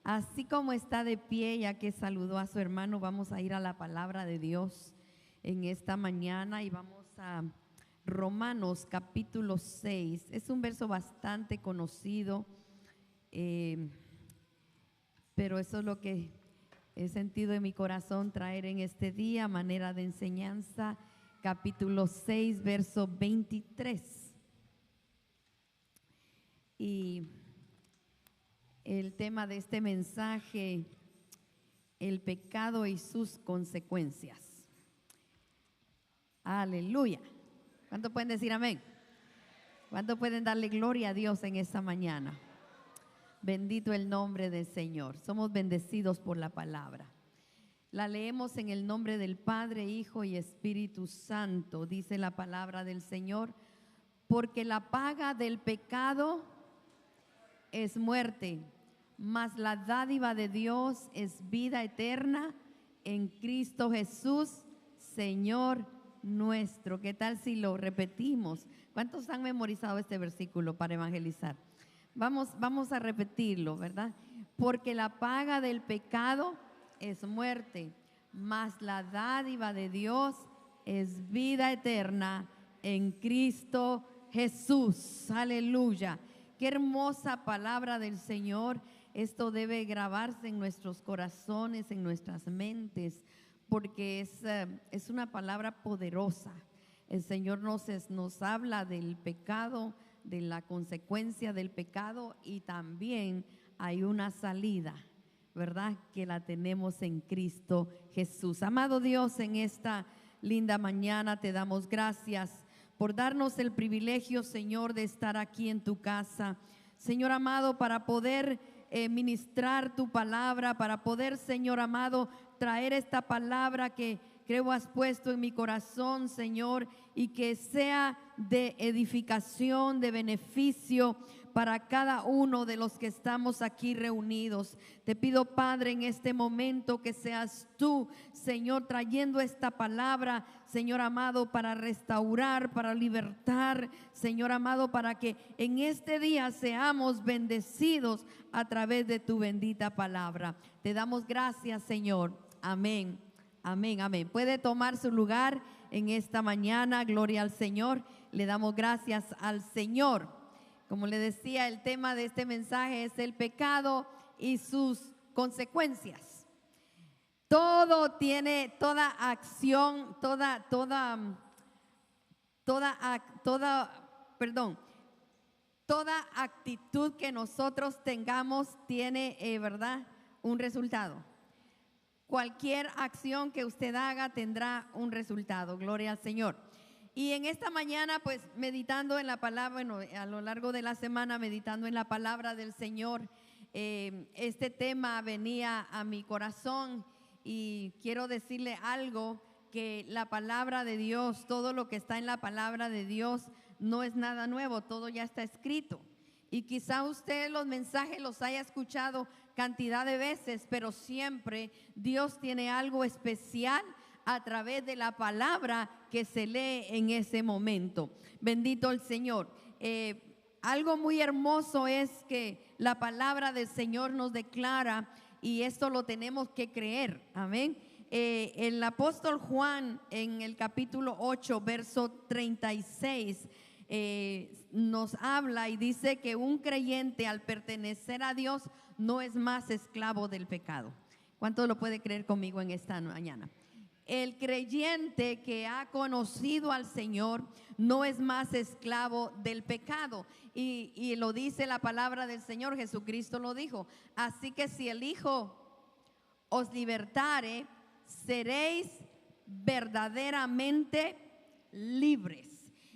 Así como está de pie, ya que saludó a su hermano, vamos a ir a la palabra de Dios en esta mañana y vamos a Romanos capítulo 6. Es un verso bastante conocido, pero eso es lo que he sentido en mi corazón traer en este día, manera de enseñanza, capítulo 6, verso 23. Y el tema de este mensaje, el pecado y sus consecuencias. Aleluya. ¿Cuánto pueden decir amén? ¿Cuánto pueden darle gloria a Dios en esta mañana? Bendito el nombre del Señor. Somos bendecidos por la palabra. La leemos en el nombre del Padre, Hijo y Espíritu Santo. Dice la palabra del Señor: porque la paga del pecado es muerte, mas la dádiva de Dios es vida eterna en Cristo Jesús, Señor nuestro. ¿Qué tal si lo repetimos? ¿Cuántos han memorizado este versículo para evangelizar? Vamos a repetirlo, ¿verdad? Porque la paga del pecado es muerte, mas la dádiva de Dios es vida eterna en Cristo Jesús. Aleluya. Qué hermosa palabra del Señor. Esto debe grabarse en nuestros corazones, en nuestras mentes, porque es una palabra poderosa. El Señor nos habla del pecado, de la consecuencia del pecado, y también hay una salida, ¿verdad? Que la tenemos en Cristo Jesús. Amado Dios, en esta linda mañana te damos gracias por darnos el privilegio, Señor, de estar aquí en tu casa, Señor amado, para poder ministrar tu palabra, para poder, Señor amado, traer esta palabra que creo has puesto en mi corazón, Señor, y que sea de edificación, de beneficio para cada uno de los que estamos aquí reunidos. Te pido, Padre, en este momento que seas tú, Señor, trayendo esta palabra, Señor amado, para restaurar, para libertar, Señor amado, para que en este día seamos bendecidos a través de tu bendita palabra. Te damos gracias, Señor. Amén. Amén, amén. Puede tomar su lugar en esta mañana. Gloria al Señor. Le damos gracias al Señor. Como le decía, el tema de este mensaje es el pecado y sus consecuencias. Toda acción, toda actitud que nosotros tengamos tiene, ¿verdad?, un resultado. Cualquier acción que usted haga tendrá un resultado. Gloria al Señor. Y en esta mañana, pues meditando en la palabra, bueno, a lo largo de la semana meditando en la palabra del Señor, este tema venía a mi corazón y quiero decirle algo, que la palabra de Dios, todo lo que está en la palabra de Dios no es nada nuevo, todo ya está escrito. Y quizá usted los mensajes los haya escuchado cantidad de veces, pero siempre Dios tiene algo especial a través de la palabra que se lee en ese momento. Bendito el Señor. Algo muy hermoso es que la palabra del Señor nos declara, y esto lo tenemos que creer. Amén. El apóstol Juan en el capítulo 8, verso 36, nos habla y dice que un creyente al pertenecer a Dios no es más esclavo del pecado. ¿Cuánto lo puede creer conmigo en esta mañana? El creyente que ha conocido al Señor no es más esclavo del pecado. Y lo dice la palabra del Señor, Jesucristo lo dijo. Así que si el Hijo os libertare, seréis verdaderamente libres.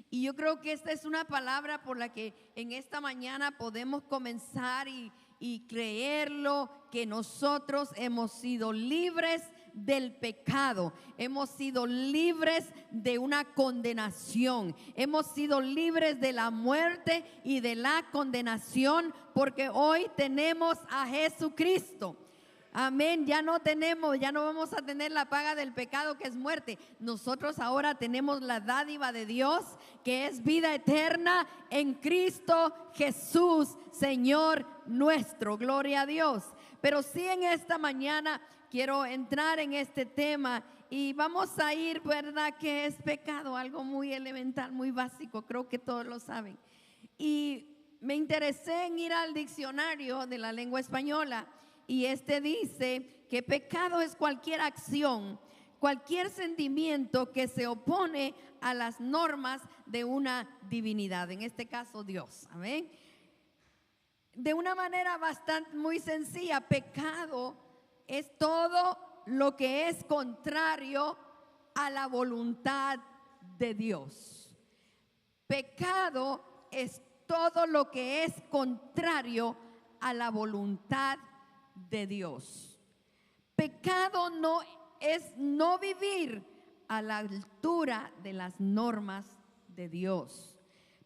Y yo creo que esta es una palabra por la que en esta mañana podemos comenzar y creerlo, que nosotros hemos sido libres del pecado, hemos sido libres de una condenación, hemos sido libres de la muerte y de la condenación, porque hoy tenemos a Jesucristo. Amén, ya no vamos a tener la paga del pecado, que es muerte. Nosotros ahora tenemos la dádiva de Dios, que es vida eterna en Cristo Jesús, Señor nuestro. Gloria a Dios. Pero sí, en esta mañana quiero entrar en este tema y vamos a ir, ¿verdad? ¿Qué es pecado? Algo muy elemental, muy básico, creo que todos lo saben. Y me interesé en ir al diccionario de la lengua española y dice que pecado es cualquier acción, cualquier sentimiento que se opone a las normas de una divinidad, en este caso Dios. Amén. De una manera bastante muy sencilla, pecado es todo lo que es contrario a la voluntad de Dios. Pecado es todo lo que es contrario a la voluntad de Dios. Pecado no es no vivir a la altura de las normas de Dios.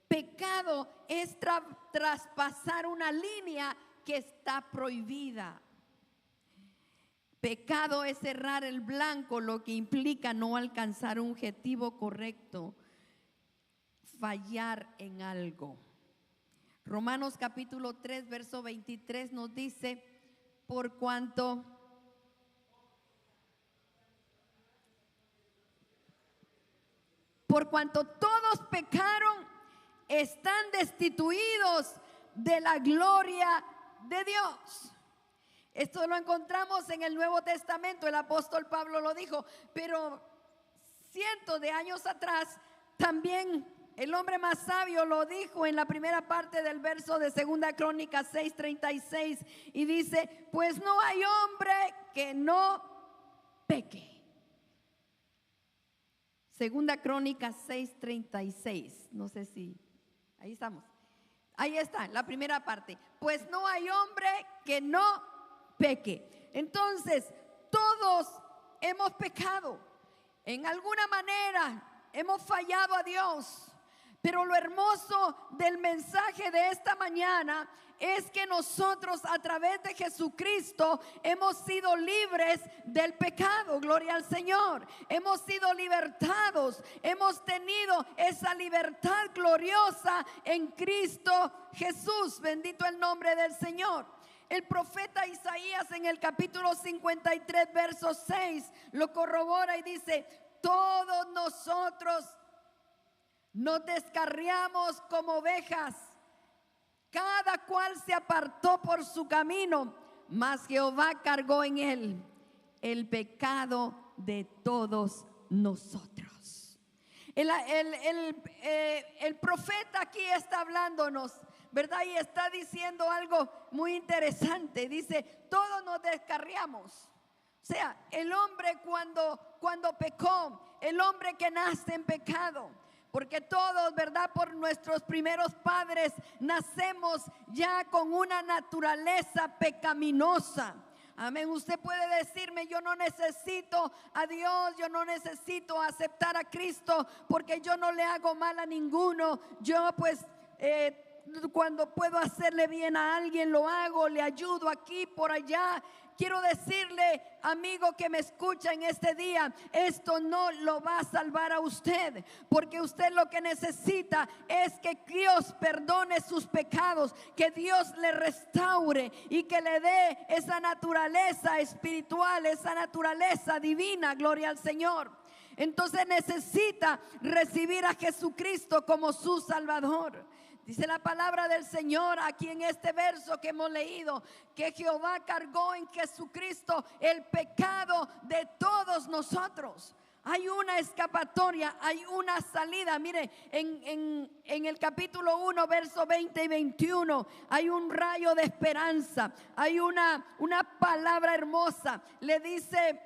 Pecado es traspasar una línea que está prohibida. Pecado es cerrar el blanco, lo que implica no alcanzar un objetivo correcto, fallar en algo. Romanos capítulo 3, verso 23 nos dice, por cuanto todos pecaron, están destituidos de la gloria de Dios. Esto lo encontramos en el Nuevo Testamento, el apóstol Pablo lo dijo, pero cientos de años atrás también el hombre más sabio lo dijo en la primera parte del verso de 2 Crónicas 6:36 y dice, pues no hay hombre que no peque. 2 Crónicas 6:36, no sé si, ahí estamos. Ahí está, la primera parte. Pues no hay hombre que no peque. Entonces, todos hemos pecado. En alguna manera hemos fallado a Dios. Pero lo hermoso del mensaje de esta mañana es que nosotros a través de Jesucristo hemos sido libres del pecado, gloria al Señor. Hemos sido libertados, hemos tenido esa libertad gloriosa en Cristo Jesús, bendito el nombre del Señor. El profeta Isaías en el capítulo 53, verso 6 lo corrobora y dice, todos nosotros nos descarriamos como ovejas, cada cual se apartó por su camino, mas Jehová cargó en él el pecado de todos nosotros. El profeta aquí está hablándonos, ¿verdad? Y está diciendo algo muy interesante. Dice, todos nos descarriamos. O sea, el hombre cuando pecó, el hombre que nace en pecado, porque todos, ¿verdad? Por nuestros primeros padres nacemos ya con una naturaleza pecaminosa. Amén. Usted puede decirme, yo no necesito a Dios, yo no necesito aceptar a Cristo porque yo no le hago mal a ninguno. Yo pues cuando puedo hacerle bien a alguien lo hago, le ayudo aquí, por allá. Quiero decirle, amigo que me escucha en este día, esto no lo va a salvar a usted, porque usted lo que necesita es que Dios perdone sus pecados, que Dios le restaure y que le dé esa naturaleza espiritual, esa naturaleza divina, gloria al Señor. Entonces necesita recibir a Jesucristo como su Salvador. Dice la palabra del Señor aquí en este verso que hemos leído, que Jehová cargó en Jesucristo el pecado de todos nosotros. Hay una escapatoria, hay una salida. Mire, en el capítulo 1, verso 20 y 21, hay un rayo de esperanza, hay una palabra hermosa. Le dice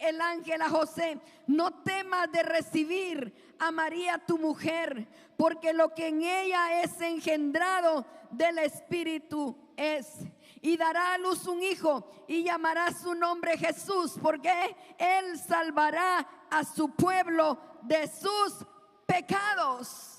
el ángel a José, no temas de recibir a María tu mujer, porque lo que en ella es engendrado del Espíritu es. Y dará a luz un hijo y llamará su nombre Jesús, porque él salvará a su pueblo de sus pecados.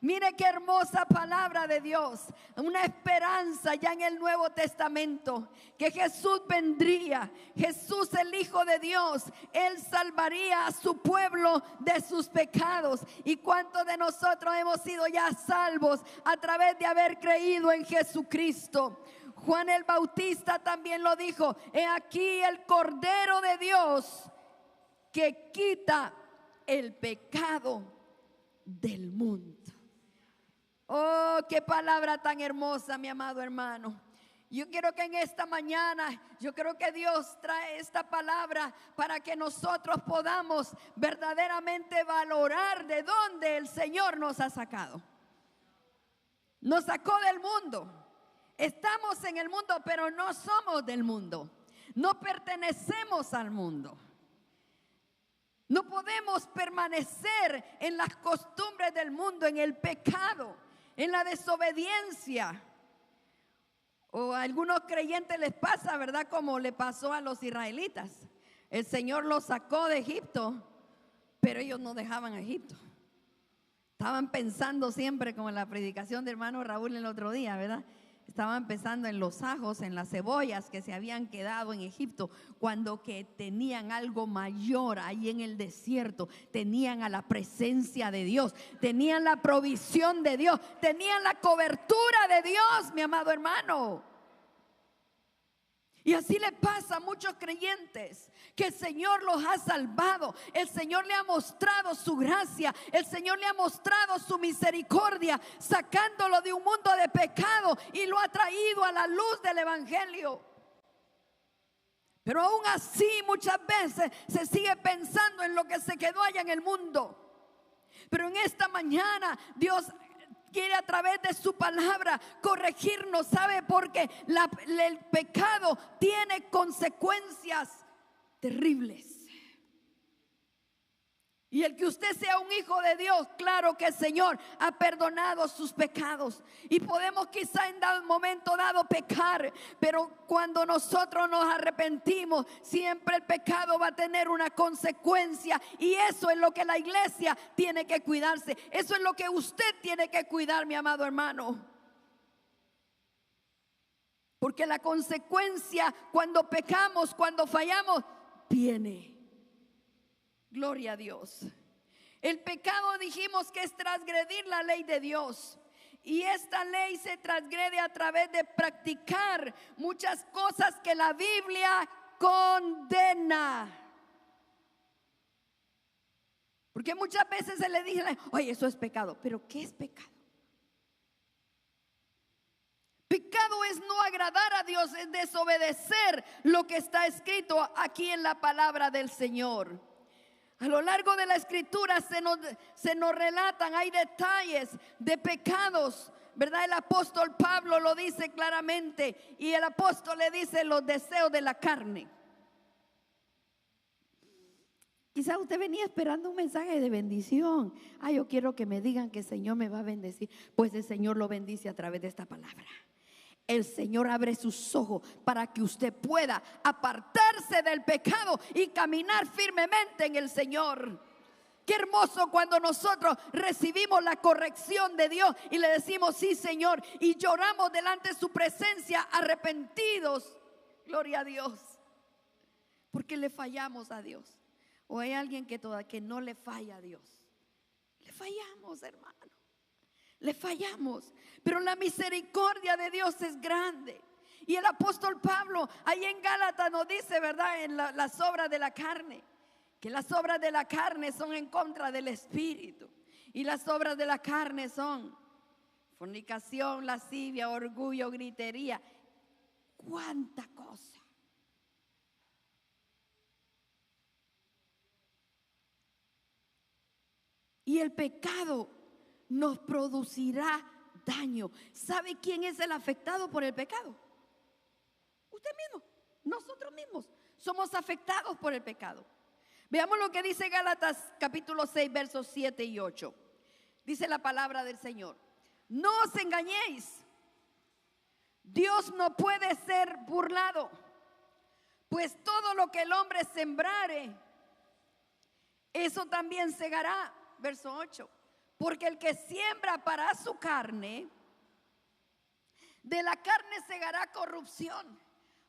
Mire qué hermosa palabra de Dios, una esperanza ya en el Nuevo Testamento, que Jesús vendría, Jesús el Hijo de Dios, Él salvaría a su pueblo de sus pecados. ¿Y cuántos de nosotros hemos sido ya salvos a través de haber creído en Jesucristo? Juan el Bautista también lo dijo: he aquí el Cordero de Dios que quita el pecado del mundo. Oh, qué palabra tan hermosa, mi amado hermano. Yo quiero que en esta mañana, yo creo que Dios trae esta palabra para que nosotros podamos verdaderamente valorar de dónde el Señor nos ha sacado. Nos sacó del mundo. Estamos en el mundo, pero no somos del mundo. No pertenecemos al mundo. No podemos permanecer en las costumbres del mundo, en el pecado, en la desobediencia. O a algunos creyentes les pasa, ¿verdad? Como le pasó a los israelitas. El Señor los sacó de Egipto, pero ellos no dejaban a Egipto. Estaban pensando siempre, como en la predicación de hermano Raúl el otro día, ¿verdad? Estaban pensando en los ajos, en las cebollas que se habían quedado en Egipto, cuando que tenían algo mayor ahí en el desierto. Tenían a la presencia de Dios, tenían la provisión de Dios, tenían la cobertura de Dios, mi amado hermano. Y así le pasa a muchos creyentes, que el Señor los ha salvado. El Señor le ha mostrado su gracia. El Señor le ha mostrado su misericordia, sacándolo de un mundo de pecado y lo ha traído a la luz del Evangelio. Pero aún así muchas veces se sigue pensando en lo que se quedó allá en el mundo. Pero en esta mañana Dios quiere a través de su palabra corregirnos. ¿Sabe? Porque el pecado tiene consecuencias terribles. Y el que usted sea un hijo de Dios, claro que el Señor ha perdonado sus pecados. Y podemos quizá en un momento dado pecar, pero cuando nosotros nos arrepentimos, siempre el pecado va a tener una consecuencia. Y eso es lo que la iglesia tiene que cuidarse. Eso es lo que usted tiene que cuidar, mi amado hermano. Porque la consecuencia cuando pecamos, cuando fallamos, viene. Gloria a Dios. El pecado, dijimos, que es transgredir la ley de Dios. Y esta ley se transgrede a través de practicar muchas cosas que la Biblia condena. Porque muchas veces se le dice: oye, eso es pecado. ¿Pero qué es pecado? Pecado es no agradar a Dios, es desobedecer lo que está escrito aquí en la palabra del Señor. A lo largo de la escritura se nos relatan, hay detalles de pecados, ¿verdad? El apóstol Pablo lo dice claramente, y el apóstol le dice los deseos de la carne. Quizá usted venía esperando un mensaje de bendición. Yo quiero que me digan que el Señor me va a bendecir. Pues el Señor lo bendice a través de esta palabra. El Señor abre sus ojos para que usted pueda apartarse del pecado y caminar firmemente en el Señor. Qué hermoso cuando nosotros recibimos la corrección de Dios y le decimos: sí, Señor, y lloramos delante de su presencia arrepentidos. Gloria a Dios, porque le fallamos a Dios. O hay alguien que no le falla a Dios. Le fallamos, hermano. Le fallamos, pero la misericordia de Dios es grande. Y el apóstol Pablo ahí en Gálatas nos dice, ¿verdad? En las obras de la carne, que las obras de la carne son en contra del Espíritu. Y las obras de la carne son fornicación, lascivia, orgullo, gritería. ¡Cuánta cosa! Y el pecado nos producirá daño. ¿Sabe quién es el afectado por el pecado? Usted mismo, nosotros mismos somos afectados por el pecado. Veamos lo que dice Gálatas capítulo 6 versos 7 y 8. Dice la palabra del Señor: no os engañéis, Dios no puede ser burlado, pues todo lo que el hombre sembrare, eso también segará. Verso 8: porque el que siembra para su carne, de la carne segará corrupción,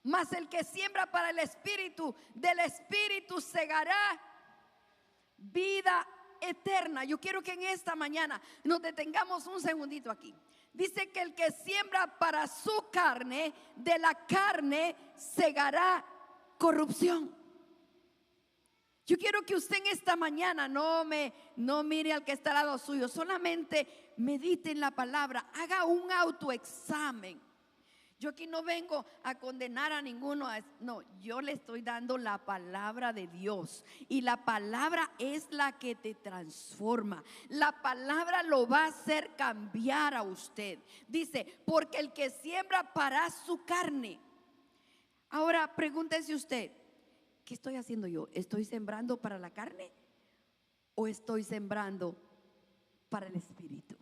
mas el que siembra para el Espíritu, del Espíritu segará vida eterna. Yo quiero que en esta mañana nos detengamos un segundito aquí. Dice que el que siembra para su carne, de la carne segará corrupción. Yo quiero que usted en esta mañana no mire al que está al lado suyo, solamente medite en la palabra, haga un autoexamen. Yo aquí no vengo a condenar a ninguno, no, yo le estoy dando la palabra de Dios, y la palabra es la que te transforma. La palabra lo va a hacer cambiar a usted. Dice, porque el que siembra para su carne. Ahora pregúntese usted, ¿qué estoy haciendo yo? ¿Estoy sembrando para la carne o estoy sembrando para el espíritu?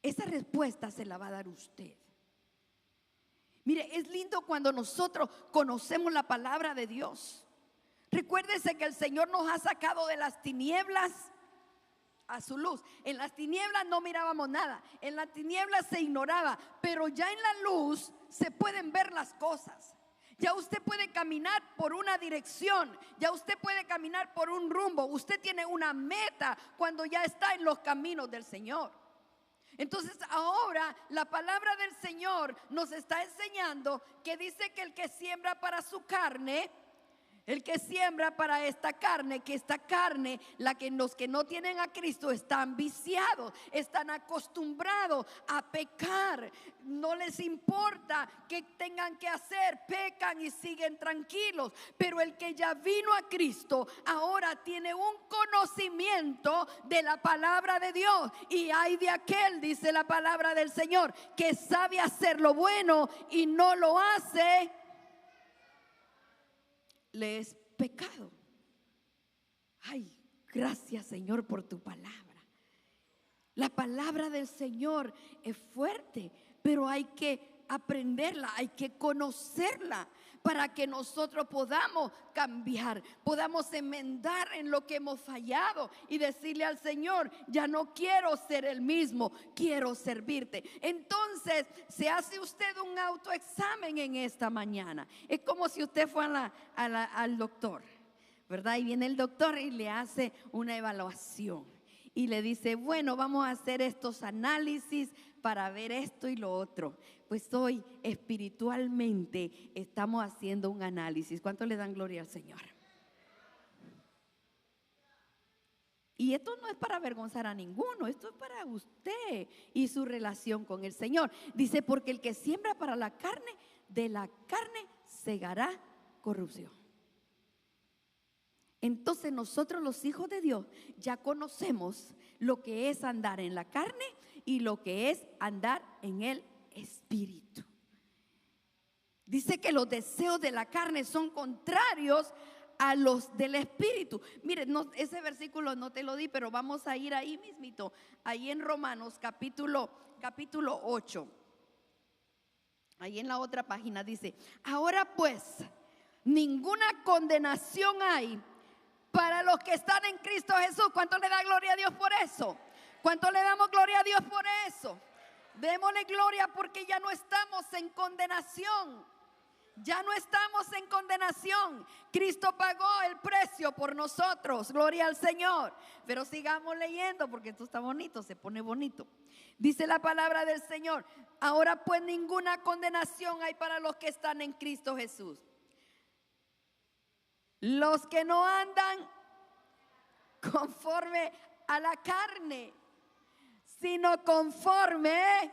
Esa respuesta se la va a dar usted. Mire, es lindo cuando nosotros conocemos la palabra de Dios. Recuérdese que el Señor nos ha sacado de las tinieblas a su luz. En las tinieblas no mirábamos nada, en las tinieblas se ignoraba, pero ya en la luz se pueden ver las cosas. Ya usted puede caminar por una dirección, ya usted puede caminar por un rumbo, usted tiene una meta cuando ya está en los caminos del Señor. Entonces ahora la palabra del Señor nos está enseñando que dice que el que siembra para su carne, el que siembra para esta carne, que esta carne, los que no tienen a Cristo están viciados, están acostumbrados a pecar, no les importa qué tengan que hacer, pecan y siguen tranquilos. Pero el que ya vino a Cristo ahora tiene un conocimiento de la palabra de Dios, y hay de aquel, dice la palabra del Señor, que sabe hacer lo bueno y no lo hace, le es pecado. Ay, gracias, Señor, por tu palabra. La palabra del Señor es fuerte, pero hay que aprenderla, hay que conocerla para que nosotros podamos cambiar, podamos enmendar en lo que hemos fallado y decirle al Señor, ya no quiero ser el mismo, quiero servirte. Entonces se hace usted un autoexamen en esta mañana. Es como si usted fuera al doctor, ¿verdad? Y viene el doctor y le hace una evaluación y le dice, bueno, vamos a hacer estos análisis para ver esto y lo otro. Pues hoy espiritualmente estamos haciendo un análisis. ¿Cuánto le dan gloria al Señor? Y esto no es para avergonzar a ninguno, esto es para usted y su relación con el Señor. Dice, porque el que siembra para la carne, de la carne segará corrupción. Entonces nosotros los hijos de Dios ya conocemos lo que es andar en la carne y lo que es andar en el espíritu. Dice que los deseos de la carne son contrarios a los del espíritu. Mire, ese versículo no te lo di, pero vamos a ir ahí mismito, ahí en Romanos capítulo 8. Ahí en la otra página dice, ahora pues, ninguna condenación hay para los que están en Cristo Jesús. ¿Cuánto le da gloria a Dios por eso? ¿Cuánto le damos gloria a Dios por eso? Démosle gloria porque ya no estamos en condenación. Ya no estamos en condenación. Cristo pagó el precio por nosotros. Gloria al Señor. Pero sigamos leyendo porque esto está bonito, se pone bonito. Dice la palabra del Señor, ahora pues ninguna condenación hay para los que están en Cristo Jesús. Los que no andan conforme a la carne, sino conforme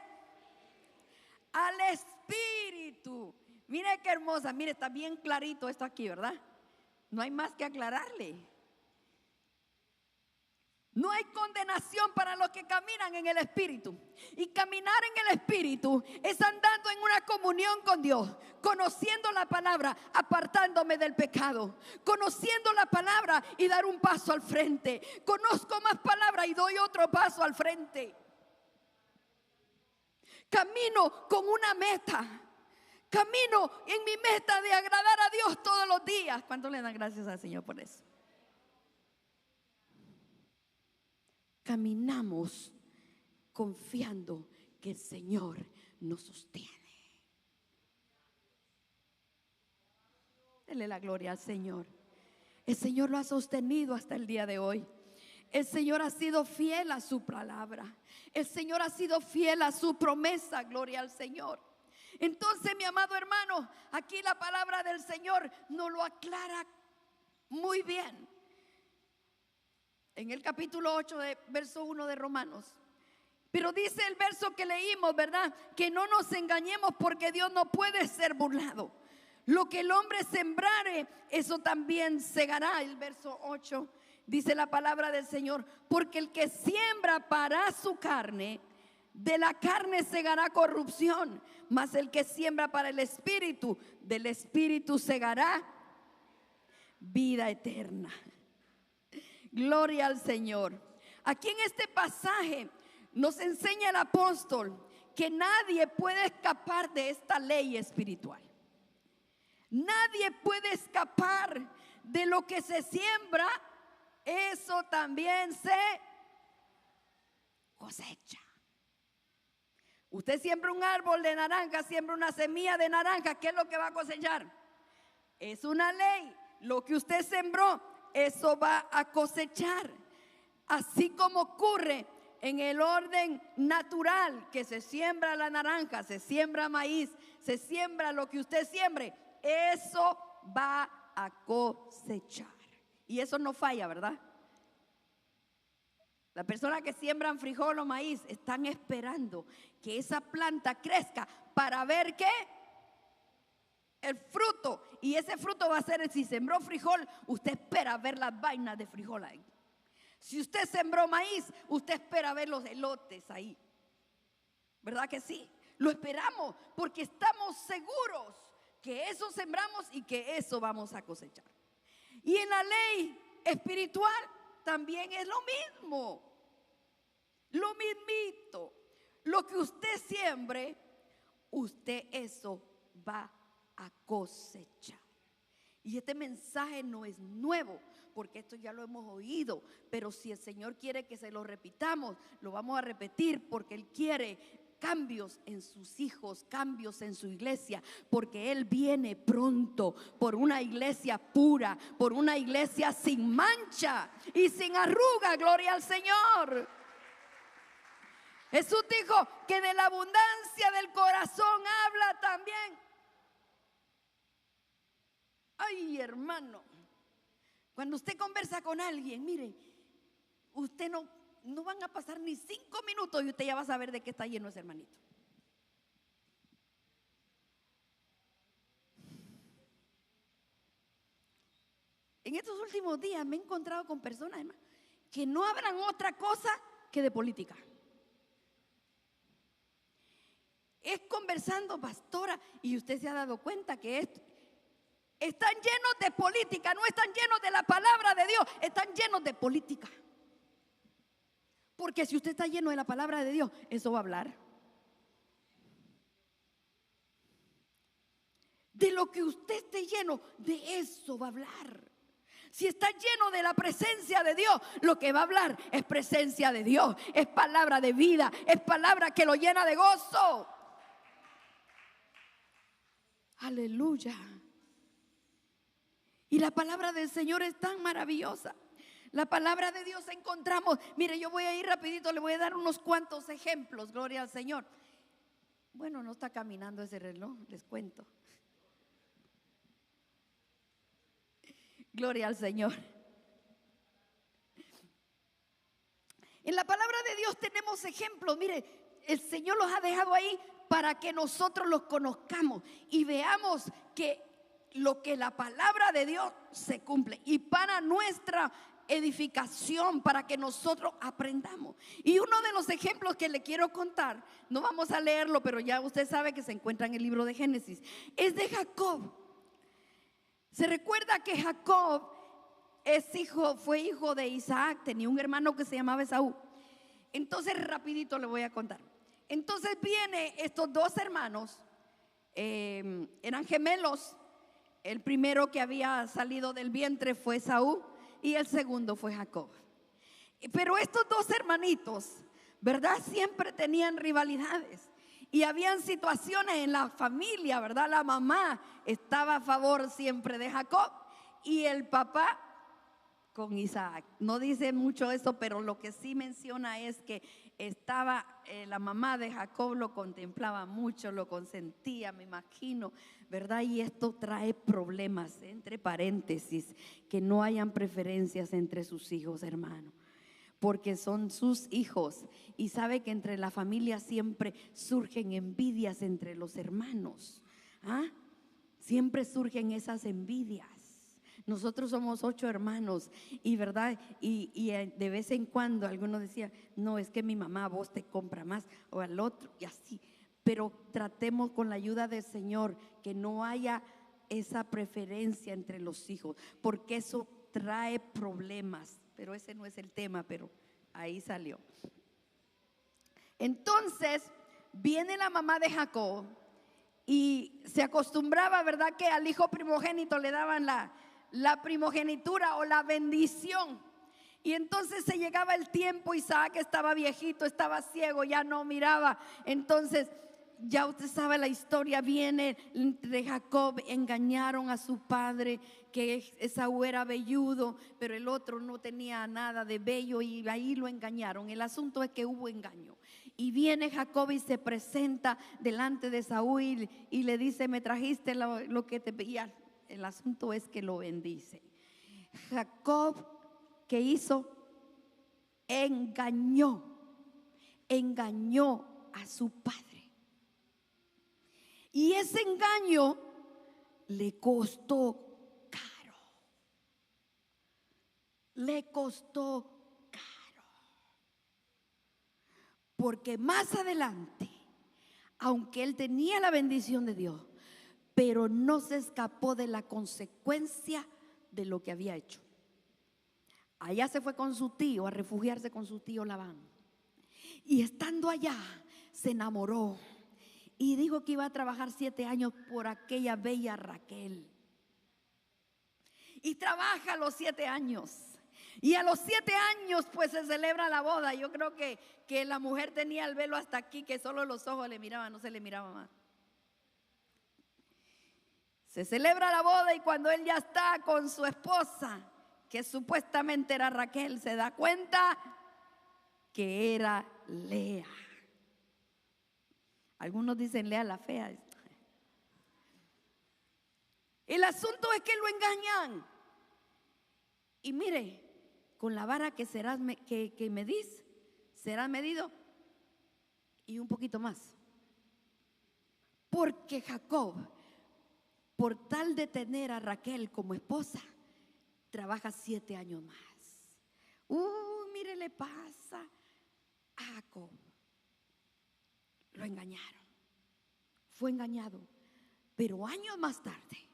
al Espíritu. Mire qué hermosa, mire, está bien clarito esto aquí, ¿verdad? No hay más que aclararle. No hay condenación para los que caminan en el Espíritu. Y caminar en el Espíritu es andando en una comunión con Dios, conociendo la palabra, apartándome del pecado, conociendo la palabra y dar un paso al frente. Conozco más palabra y doy otro paso al frente. Camino con una meta. Camino en mi meta de agradar a Dios todos los días. ¿Cuánto le dan gracias al Señor por eso? Caminamos confiando que el Señor nos sostiene. Dele la gloria al Señor. El Señor lo ha sostenido hasta el día de hoy. El Señor ha sido fiel a su palabra. El Señor ha sido fiel a su promesa. Gloria al Señor. Entonces, mi amado hermano, aquí la palabra del Señor nos lo aclara muy bien. En el capítulo 8, verso 1 de Romanos. Pero dice el verso que leímos, ¿verdad? Que no nos engañemos, porque Dios no puede ser burlado. Lo que el hombre sembrare, eso también segará. El verso 8 dice la palabra del Señor: porque el que siembra para su carne, de la carne segará corrupción, mas el que siembra para el Espíritu, del Espíritu segará vida eterna. Gloria al Señor. Aquí en este pasaje nos enseña el apóstol que nadie puede escapar de esta ley espiritual. Nadie puede escapar de lo que se siembra. Eso también se cosecha. Usted siembra un árbol de naranja, siembra una semilla de naranja, ¿qué es lo que va a cosechar? Es una ley. Lo que usted sembró, eso va a cosechar. Así como ocurre en el orden natural, que se siembra la naranja, se siembra maíz, se siembra lo que usted siembre, eso va a cosechar. Y eso no falla, ¿verdad? Las personas que siembran frijol o maíz están esperando que esa planta crezca para ver qué, el fruto. Y ese fruto va a ser, si sembró frijol, usted espera ver las vainas de frijol ahí. Si usted sembró maíz, usted espera ver los elotes ahí. ¿Verdad que sí? Lo esperamos porque estamos seguros que eso sembramos y que eso vamos a cosechar. Y en la ley espiritual también es lo mismo. Lo mismito. Lo que usted siembre, usted eso va a cosechar. Y este mensaje no es nuevo, porque esto ya lo hemos oído. Pero si el Señor quiere que se lo repitamos, lo vamos a repetir, porque Él quiere cambios en sus hijos, cambios en su iglesia, porque Él viene pronto por una iglesia pura, por una iglesia sin mancha y sin arruga. Gloria al Señor. Jesús dijo que de la abundancia del corazón habla también. Ay, hermano, cuando usted conversa con alguien, mire, usted no van a pasar ni 5 minutos y usted ya va a saber de qué está lleno ese hermanito. En estos últimos días me he encontrado con personas, hermano, que no hablan otra cosa que de política. Es conversando, pastora, y usted se ha dado cuenta que están llenos de política, no están llenos de la palabra de Dios, están llenos de política. Porque si usted está lleno de la palabra de Dios, eso va a hablar. De lo que usted esté lleno, de eso va a hablar. Si está lleno de la presencia de Dios, lo que va a hablar es presencia de Dios, es palabra de vida, es palabra que lo llena de gozo. Aleluya. Y la palabra del Señor es tan maravillosa. La palabra de Dios encontramos. Mire, yo voy a ir rapidito, le voy a dar unos cuantos ejemplos. Gloria al Señor. Bueno, no está caminando ese reloj, les cuento. Gloria al Señor. En la palabra de Dios tenemos ejemplos. Mire, el Señor los ha dejado ahí para que nosotros los conozcamos y veamos que lo que la palabra de Dios se cumple, y para nuestra edificación, para que nosotros aprendamos. Y uno de los ejemplos que le quiero contar, no vamos a leerlo, pero ya usted sabe que se encuentra en el libro de Génesis, es de Jacob. Se recuerda que Jacob fue hijo de Isaac, tenía un hermano que se llamaba Esaú. Entonces rapidito le voy a contar. Entonces viene estos dos hermanos, eran gemelos. El primero que había salido del vientre fue Esaú y el segundo fue Jacob. Pero estos dos hermanitos, ¿verdad? Siempre tenían rivalidades y habían situaciones en la familia, ¿verdad? La mamá estaba a favor siempre de Jacob y el papá con Isaac. No dice mucho eso, pero lo que sí menciona es que estaba, la mamá de Jacob lo contemplaba mucho, lo consentía, me imagino, ¿verdad? Y esto trae problemas, entre paréntesis, que no hayan preferencias entre sus hijos, hermano, porque son sus hijos. Y sabe que entre la familia siempre surgen envidias entre los hermanos. ¿Ah? Siempre surgen esas envidias. Nosotros somos 8 hermanos y verdad, y de vez en cuando algunos decían, no, es que mi mamá a vos te compra más o al otro y así. Pero tratemos con la ayuda del Señor que no haya esa preferencia entre los hijos, porque eso trae problemas. Pero ese no es el tema, pero ahí salió. Entonces viene la mamá de Jacob y se acostumbraba, ¿verdad?, que al hijo primogénito le daban la primogenitura o la bendición. Y entonces se llegaba el tiempo, Isaac estaba viejito, estaba ciego, ya no miraba. Entonces ya usted sabe la historia, viene de Jacob, engañaron a su padre, que Esaú era velludo, pero el otro no tenía nada de vello y ahí lo engañaron. El asunto es que hubo engaño. Y viene Jacob y se presenta delante de Esaú y le dice, me trajiste lo que te pedía. El asunto es que lo bendice. Jacob, ¿qué hizo? Engañó a su padre. Y ese engaño le costó caro. Le costó caro. Porque más adelante, aunque él tenía la bendición de Dios, pero no se escapó de la consecuencia de lo que había hecho. Allá se fue con su tío a refugiarse con su tío Labán. Y estando allá se enamoró y dijo que iba a trabajar 7 años por aquella bella Raquel. Y trabaja los 7 años. Y a los 7 años pues se celebra la boda. Yo creo que la mujer tenía el velo hasta aquí, que solo los ojos le miraban, no se le miraba más. Se celebra la boda y cuando él ya está con su esposa, que supuestamente era Raquel, se da cuenta que era Lea. Algunos dicen Lea la fea. El asunto es que lo engañan. Y mire, con la vara que medís, serás medido y un poquito más. Porque Jacob, por tal de tener a Raquel como esposa, trabaja 7 años más. Mire, le pasa a Jacob. Lo engañaron. Fue engañado. Pero años más tarde,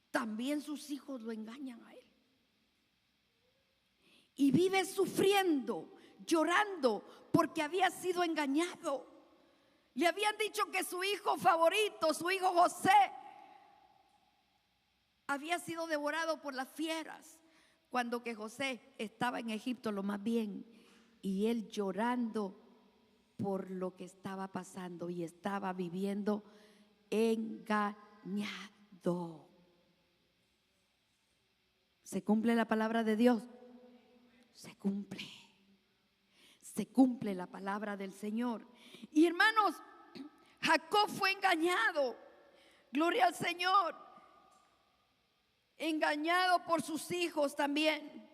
también sus hijos lo engañan a él. Y vive sufriendo, llorando, porque había sido engañado. Le habían dicho que su hijo favorito, su hijo José, había sido devorado por las fieras, cuando que José estaba en Egipto lo más bien, y él llorando por lo que estaba pasando y estaba viviendo engañado. ¿Se cumple la palabra de Dios? Se cumple la palabra del Señor. Y hermanos, Jacob fue engañado, gloria al Señor, engañado por sus hijos también,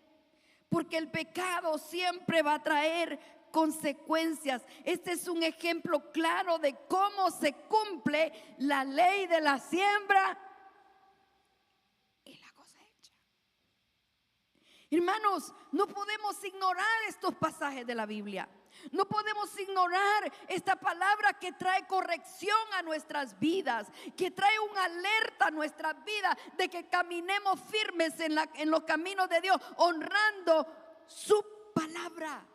porque el pecado siempre va a traer consecuencias. Este es un ejemplo claro de cómo se cumple la ley de la siembra y la cosecha. Hermanos, no podemos ignorar estos pasajes de la Biblia. No podemos ignorar esta palabra que trae corrección a nuestras vidas, que trae una alerta a nuestras vidas de que caminemos firmes en los caminos de Dios, honrando su palabra.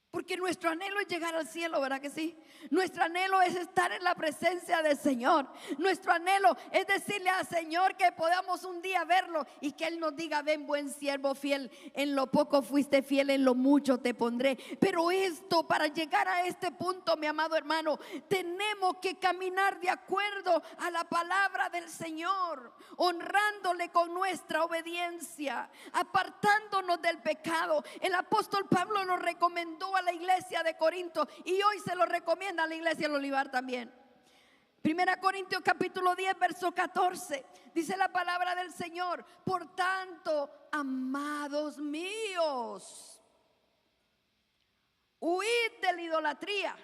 Porque nuestro anhelo es llegar al cielo, ¿verdad que sí? Nuestro anhelo es estar en la presencia del Señor. Nuestro anhelo es decirle al Señor que podamos un día verlo y que Él nos diga: ven, buen siervo fiel, en lo poco fuiste fiel, en lo mucho te pondré. Pero esto, para llegar a este punto, mi amado hermano, tenemos que caminar de acuerdo a la palabra del Señor, honrándole con nuestra obediencia, apartándonos del pecado. El apóstol Pablo nos recomendó a la iglesia de Corinto y hoy se lo recomienda a la iglesia del Olivar también. Primera Corintios capítulo 10 verso 14 dice la palabra del Señor: por tanto, amados míos, huid de la idolatría.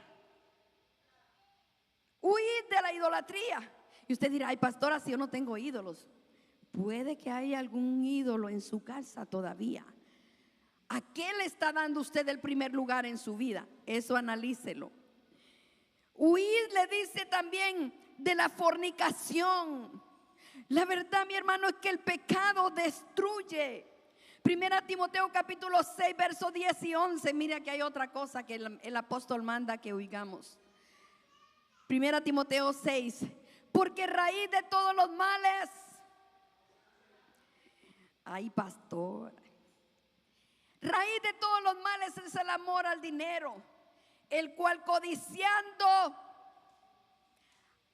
Huid de la idolatría. Y usted dirá: ay, pastora, si yo no tengo ídolos. Puede que haya algún ídolo en su casa todavía. ¿A qué le está dando usted el primer lugar en su vida? Eso analícelo. Huir, le dice también, de la fornicación. La verdad, mi hermano, es que el pecado destruye. Primera Timoteo capítulo 6 versos 10 y 11. Mira que hay otra cosa que el apóstol manda que oigamos. Primera Timoteo 6: porque raíz de todos los males. Ay, pastor. Raíz de todos los males es el amor al dinero, el cual codiciando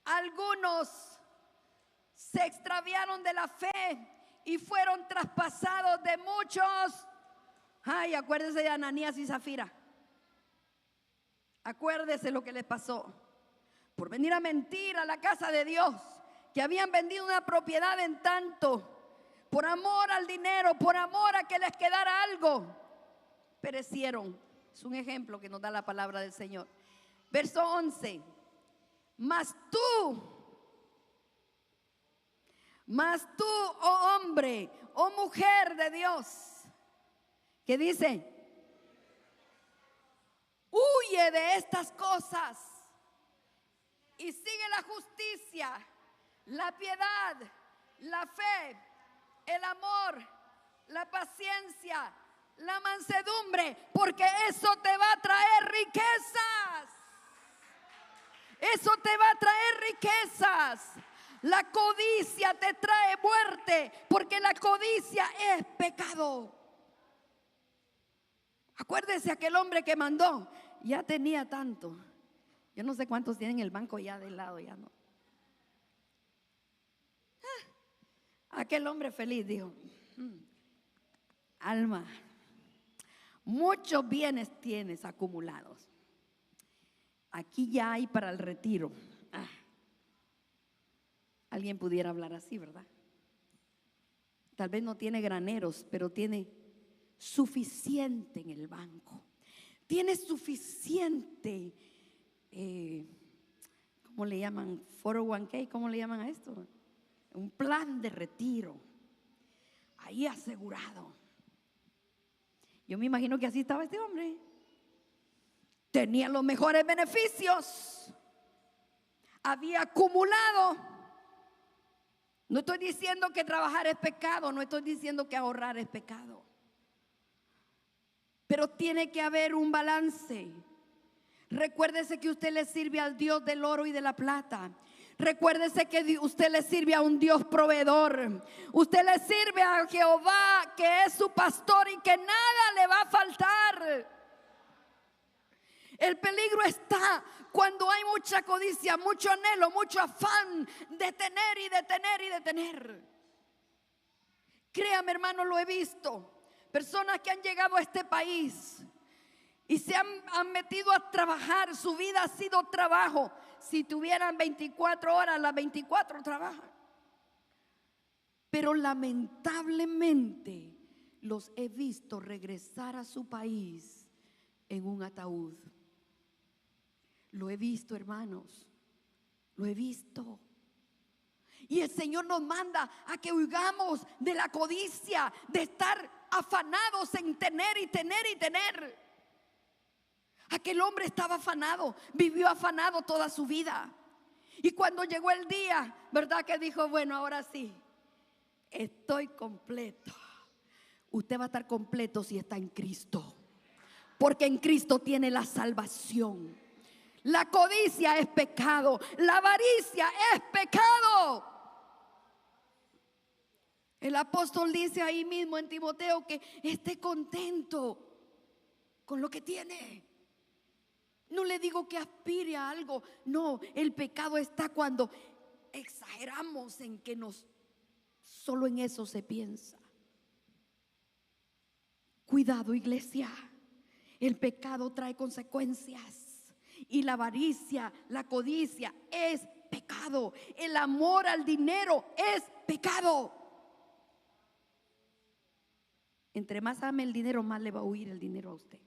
algunos se extraviaron de la fe y fueron traspasados de muchos. Ay, acuérdese de Ananías y Zafira. Acuérdese lo que les pasó por venir a mentir a la casa de Dios, que habían vendido una propiedad en tanto. Por amor al dinero, por amor a que les quedara algo, perecieron. Es un ejemplo que nos da la palabra del Señor. Verso 11: mas tú, oh hombre, oh mujer de Dios, ¿qué dice? Huye de estas cosas y sigue la justicia, la piedad, la fe, el amor, la paciencia, la mansedumbre, porque eso te va a traer riquezas. Eso te va a traer riquezas. La codicia te trae muerte, porque la codicia es pecado. Acuérdese, aquel hombre que mandó ya tenía tanto. Yo no sé cuántos tienen el banco ya del lado, ya no. Aquel hombre feliz dijo: alma, muchos bienes tienes acumulados. Aquí ya hay para el retiro. Alguien pudiera hablar así, ¿verdad? Tal vez no tiene graneros, pero tiene suficiente en el banco. Tiene suficiente, ¿cómo le llaman? 401k, ¿cómo le llaman a esto? Un plan de retiro ahí asegurado. Yo me imagino que así estaba este hombre. Tenía los mejores beneficios, había acumulado. No estoy diciendo que trabajar es pecado, no estoy diciendo que ahorrar es pecado, pero tiene que haber un balance. Recuérdese que usted le sirve al Dios del oro y de la plata. Recuérdese que usted le sirve a un Dios proveedor. Usted le sirve a Jehová, que es su pastor y que nada le va a faltar. El peligro está cuando hay mucha codicia, mucho anhelo, mucho afán de tener y de tener y de tener. Créame, hermano, lo he visto. Personas que han llegado a este país y se han metido a trabajar. Su vida ha sido trabajo. Si tuvieran 24 horas, las 24 trabajan. Pero lamentablemente los he visto regresar a su país en un ataúd. Lo he visto, hermanos. Lo he visto. Y el Señor nos manda a que huigamos de la codicia, de estar afanados en tener y tener y tener. Aquel hombre estaba afanado, vivió afanado toda su vida. Y cuando llegó el día, ¿verdad? Que dijo: bueno, ahora sí, estoy completo. Usted va a estar completo si está en Cristo. porque en Cristo tiene la salvación. La codicia es pecado, la avaricia es pecado. El apóstol dice ahí mismo en Timoteo que esté contento con lo que tiene. No le digo que aspire a algo, no, el pecado está cuando exageramos en que solo en eso se piensa. Cuidado, iglesia, el pecado trae consecuencias y la avaricia, la codicia es pecado. El amor al dinero es pecado. Entre más ame el dinero, más le va a huir el dinero a usted.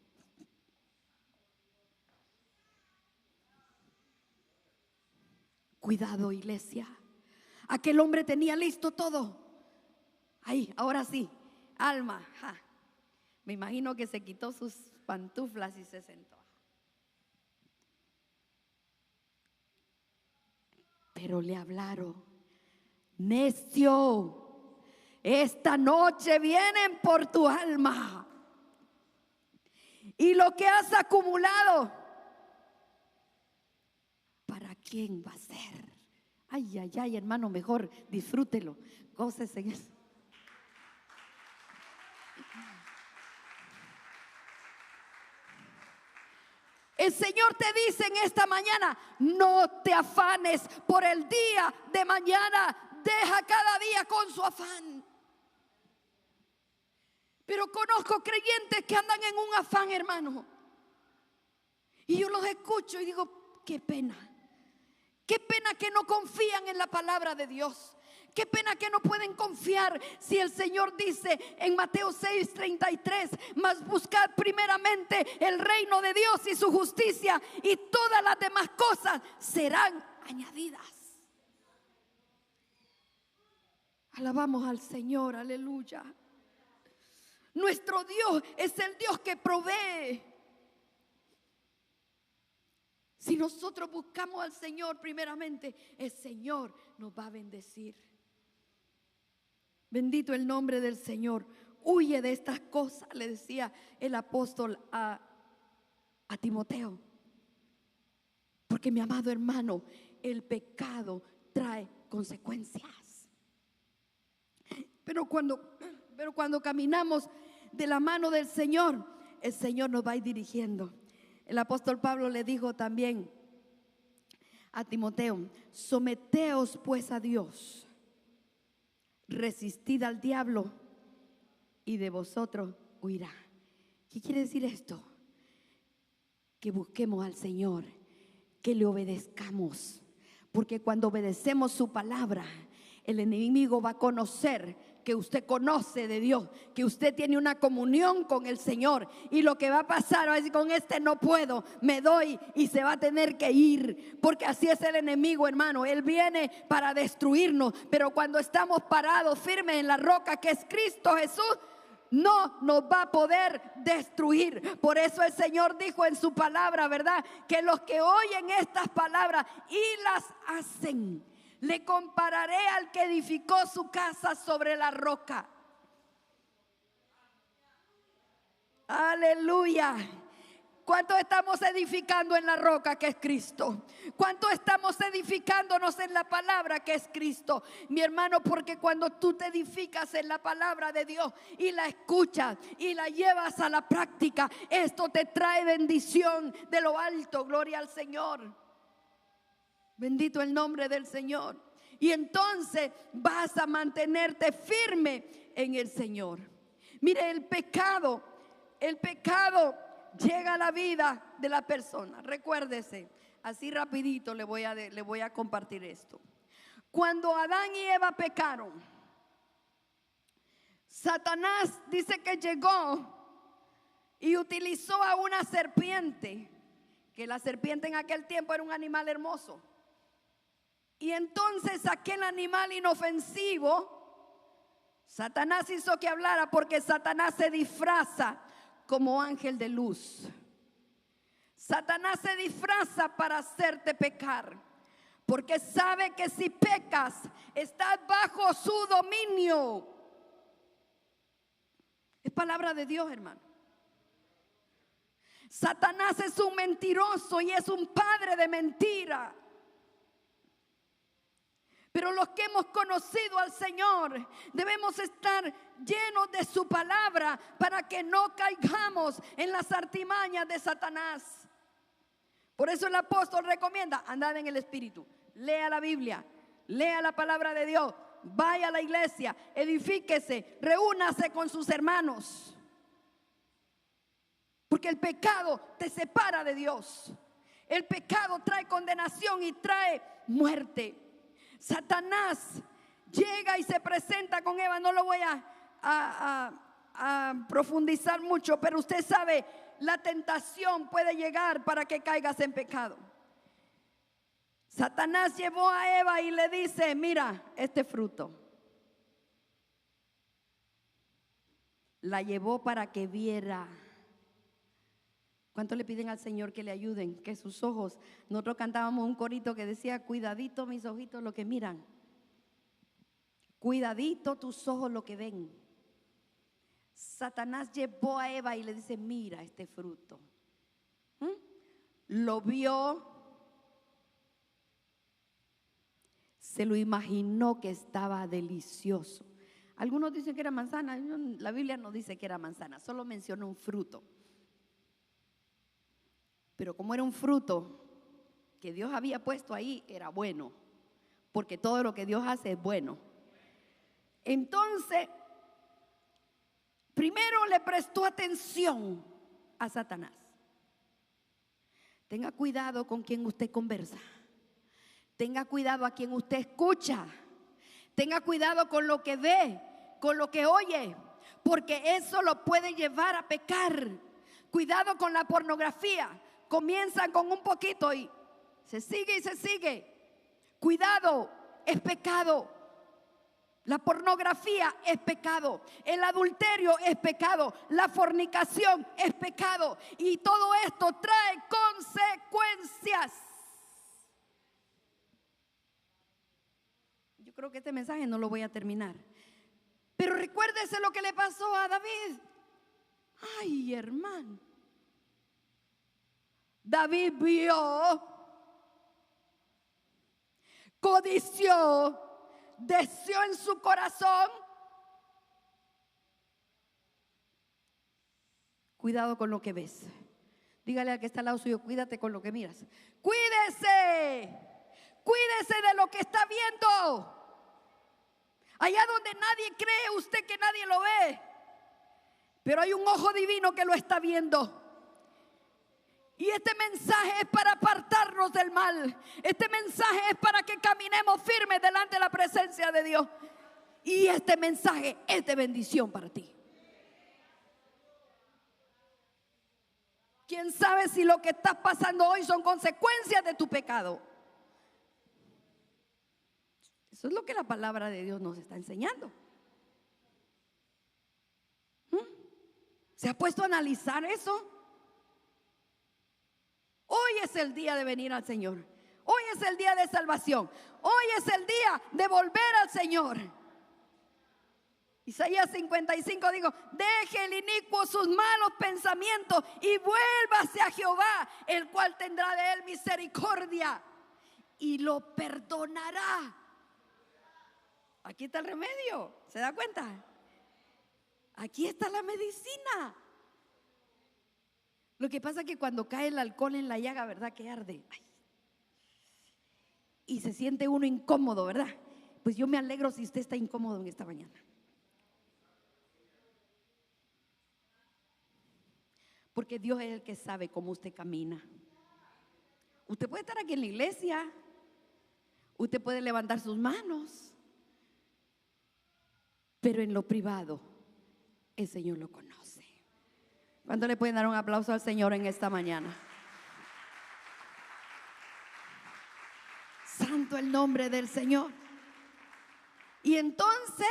Cuidado, iglesia. Aquel hombre tenía listo todo. Ahí, ahora sí, Alma. Me imagino que se quitó sus pantuflas y se sentó. Pero le hablaron: necio, esta noche vienen por tu alma. Y lo que has acumulado, ¿para quién va a ser? Ay, ay, ay, hermano, mejor disfrútelo, gócese en eso. El Señor te dice en esta mañana: no te afanes por el día de mañana, deja cada día con su afán. Pero conozco creyentes que andan en un afán, hermano, y yo los escucho y digo: qué pena que no confían en la palabra de Dios. Qué pena que no pueden confiar si el Señor dice en Mateo 6:33: mas buscad primeramente el reino de Dios y su justicia, y todas las demás cosas serán añadidas. Alabamos al Señor, aleluya. Nuestro Dios es el Dios que provee. Si nosotros buscamos al Señor primeramente, el Señor nos va a bendecir. Bendito el nombre del Señor. Huye de estas cosas, le decía el apóstol a Timoteo. Porque, mi amado hermano, el pecado trae consecuencias. Pero cuando caminamos de la mano del Señor, el Señor nos va a ir dirigiendo. El apóstol Pablo le dijo también a Timoteo: someteos pues a Dios, resistid al diablo y de vosotros huirá. ¿Qué quiere decir esto? Que busquemos al Señor, que le obedezcamos, porque cuando obedecemos su palabra, el enemigo va a conocer que usted conoce de Dios, que usted tiene una comunión con el Señor, y lo que va a pasar es: con este no puedo, me doy, y se va a tener que ir, porque así es el enemigo, hermano. Él viene para destruirnos, pero cuando estamos parados firmes en la roca que es Cristo Jesús, no nos va a poder destruir. Por eso el Señor dijo en su palabra, ¿verdad?, que los que oyen estas palabras y las hacen, le compararé al que edificó su casa sobre la roca. Aleluya. ¿Cuánto estamos edificando en la roca que es Cristo? ¿Cuánto estamos edificándonos en la palabra que es Cristo? Mi hermano, porque cuando tú te edificas en la palabra de Dios y la escuchas y la llevas a la práctica, esto te trae bendición de lo alto. Gloria al Señor. Bendito el nombre del Señor. Y entonces vas a mantenerte firme en el Señor. Mire, el pecado llega a la vida de la persona. Recuérdese, así rapidito le voy a compartir esto. Cuando Adán y Eva pecaron, Satanás dice que llegó y utilizó a una serpiente, que la serpiente en aquel tiempo era un animal hermoso. Y entonces aquel animal inofensivo, Satanás hizo que hablara, porque Satanás se disfraza como ángel de luz. Satanás se disfraza para hacerte pecar, porque sabe que si pecas, estás bajo su dominio. Es palabra de Dios, hermano. Satanás es un mentiroso y es un padre de mentira. Pero los que hemos conocido al Señor debemos estar llenos de su palabra para que no caigamos en las artimañas de Satanás. Por eso el apóstol recomienda: andad en el Espíritu, lea la Biblia, lea la palabra de Dios, vaya a la iglesia, edifíquese, reúnase con sus hermanos. Porque el pecado te separa de Dios. El pecado trae condenación y trae muerte. Satanás llega y se presenta con Eva. No lo voy a profundizar mucho, pero usted sabe, la tentación puede llegar para que caigas en pecado. Satanás llevó a Eva y le dice: mira, este fruto. La llevó para que viera. ¿Cuánto le piden al Señor que le ayuden? Que sus ojos, nosotros cantábamos un corito que decía: cuidadito mis ojitos lo que miran, cuidadito tus ojos lo que ven. Satanás llevó a Eva y le dice: mira este fruto. Lo vio, se lo imaginó que estaba delicioso. Algunos dicen que era manzana. La Biblia no dice que era manzana, solo menciona un fruto. Pero como era un fruto que Dios había puesto ahí, era bueno, porque todo lo que Dios hace es bueno. Entonces, primero le prestó atención a Satanás. Tenga cuidado con quien usted conversa. Tenga cuidado a quien usted escucha. Tenga cuidado con lo que ve, con lo que oye, porque eso lo puede llevar a pecar. Cuidado con la pornografía. Comienzan con un poquito y se sigue y se sigue. Cuidado, es pecado. La pornografía es pecado. El adulterio es pecado. La fornicación es pecado. Y todo esto trae consecuencias. Yo creo que este mensaje no lo voy a terminar. Pero recuérdese lo que le pasó a David. Ay, hermano. David vio, codició, deseó en su corazón. Cuidado con lo que ves. Dígale al que está al lado suyo: cuídate con lo que miras. Cuídese, cuídese de lo que está viendo. Allá donde nadie cree usted que nadie lo ve, pero hay un ojo divino que lo está viendo. Y este mensaje es para apartarnos del mal. Este mensaje es para que caminemos firmes delante de la presencia de Dios. Y este mensaje es de bendición para ti. ¿Quién sabe si lo que estás pasando hoy son consecuencias de tu pecado? Eso es lo que la palabra de Dios nos está enseñando. ¿Se ha puesto a analizar eso? Hoy es el día de venir al Señor. Hoy es el día de salvación. Hoy es el día de volver al Señor. Isaías 55 digo: deje el inicuo sus malos pensamientos y vuélvase a Jehová, el cual tendrá de él misericordia y lo perdonará. Aquí está el remedio. ¿Se da cuenta? Aquí está la medicina. Lo que pasa es que cuando cae el alcohol en la llaga, ¿verdad? Que arde. Ay. Y se siente uno incómodo, ¿verdad? Pues yo me alegro si usted está incómodo en esta mañana. Porque Dios es el que sabe cómo usted camina. Usted puede estar aquí en la iglesia. Usted puede levantar sus manos. Pero en lo privado, el Señor lo conoce. ¿Cuánto le pueden dar un aplauso al Señor en esta mañana? Santo el nombre del Señor. Y entonces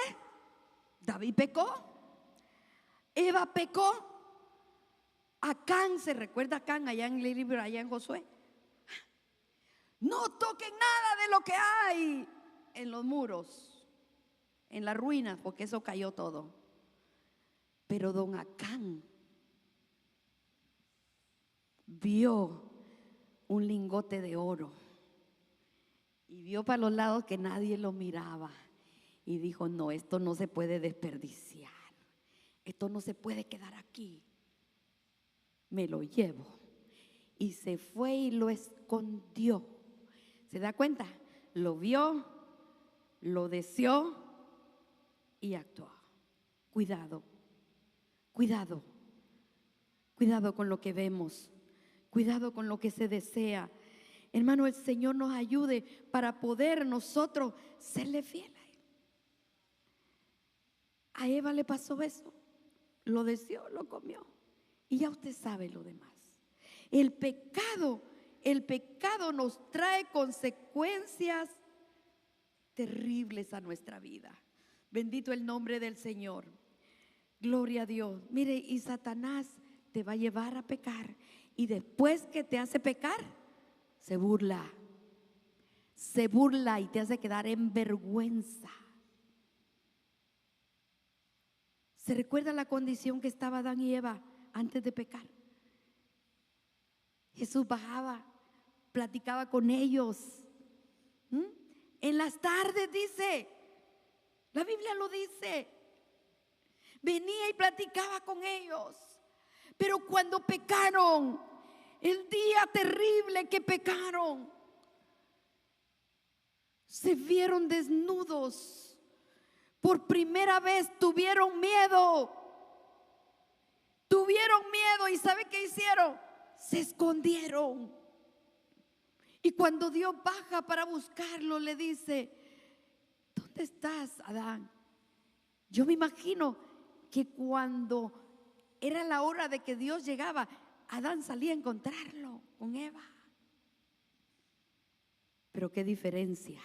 David pecó, Eva pecó, Acán, ¿se recuerda Acán allá en el libro, allá en Josué? No toquen nada de lo que hay en los muros, en las ruinas, porque eso cayó todo. Pero don Acán vio un lingote de oro y vio para los lados que nadie lo miraba y dijo: no, esto no se puede desperdiciar, esto no se puede quedar aquí, me lo llevo. Y se fue y lo escondió. ¿Se da cuenta? Lo vio, lo deseó y actuó. Cuidado, cuidado, cuidado con lo que vemos, cuidado con lo que se desea. Hermano, el Señor nos ayude para poder nosotros serle fiel a Él. A Eva le pasó eso, lo deseó, lo comió y ya usted sabe lo demás. El pecado nos trae consecuencias terribles a nuestra vida. Bendito el nombre del Señor. Gloria a Dios. Mire, y Satanás te va a llevar a pecar, y después que te hace pecar, se burla y te hace quedar en vergüenza. ¿Se recuerda la condición que estaba Adán y Eva antes de pecar? Jesús bajaba, platicaba con ellos. En las tardes, dice, la Biblia lo dice, venía y platicaba con ellos. Pero cuando pecaron, el día terrible que pecaron, se vieron desnudos. Por primera vez tuvieron miedo. ¿Y sabe qué hicieron? Se escondieron. Y cuando Dios baja para buscarlo, le dice: ¿dónde estás, Adán? Yo me imagino que cuando era la hora de que Dios llegaba, Adán salía a encontrarlo con Eva. Pero qué diferencia.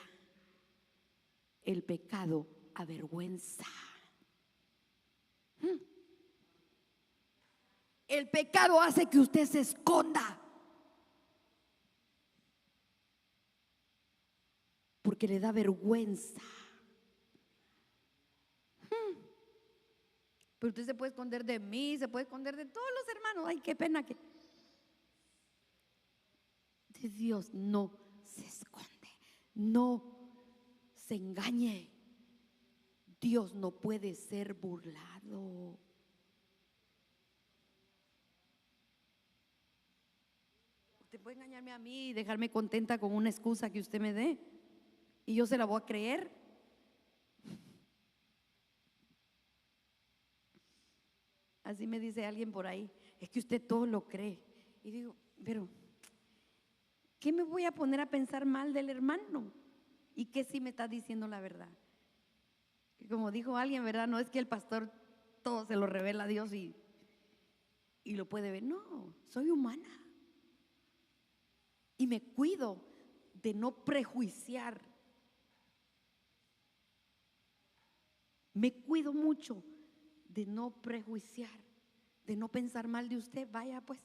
El pecado avergüenza. El pecado hace que usted se esconda, porque le da vergüenza. Pero usted se puede esconder de mí, se puede esconder de todos los hermanos. Ay, qué pena que de Dios no se esconde, no se engañe. Dios no puede ser burlado. Usted puede engañarme a mí y dejarme contenta con una excusa que usted me dé, y yo se la voy a creer. Así me dice alguien por ahí: es que usted todo lo cree. Y digo: pero ¿qué me voy a poner a pensar mal del hermano? ¿Y qué si me está diciendo la verdad? Que como dijo alguien, ¿verdad? No es que el pastor todo se lo revela a Dios y lo puede ver. No, soy humana. Y me cuido de no prejuiciar. Me cuido mucho de no prejuiciar, de no pensar mal de usted. Vaya pues.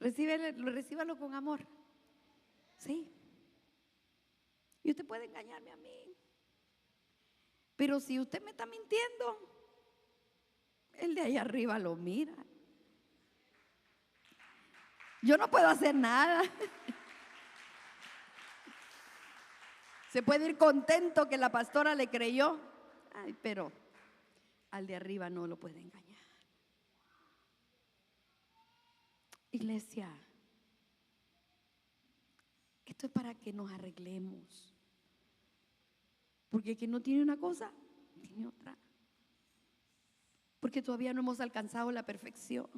Recíbalo con amor. Sí. Y usted puede engañarme a mí, pero si usted me está mintiendo, el de ahí arriba lo mira. Yo no puedo hacer nada. Se puede ir contento que la pastora le creyó. Ay, pero al de arriba no lo puede engañar. Iglesia, esto es para que nos arreglemos. Porque quien no tiene una cosa, tiene otra. Porque todavía no hemos alcanzado la perfección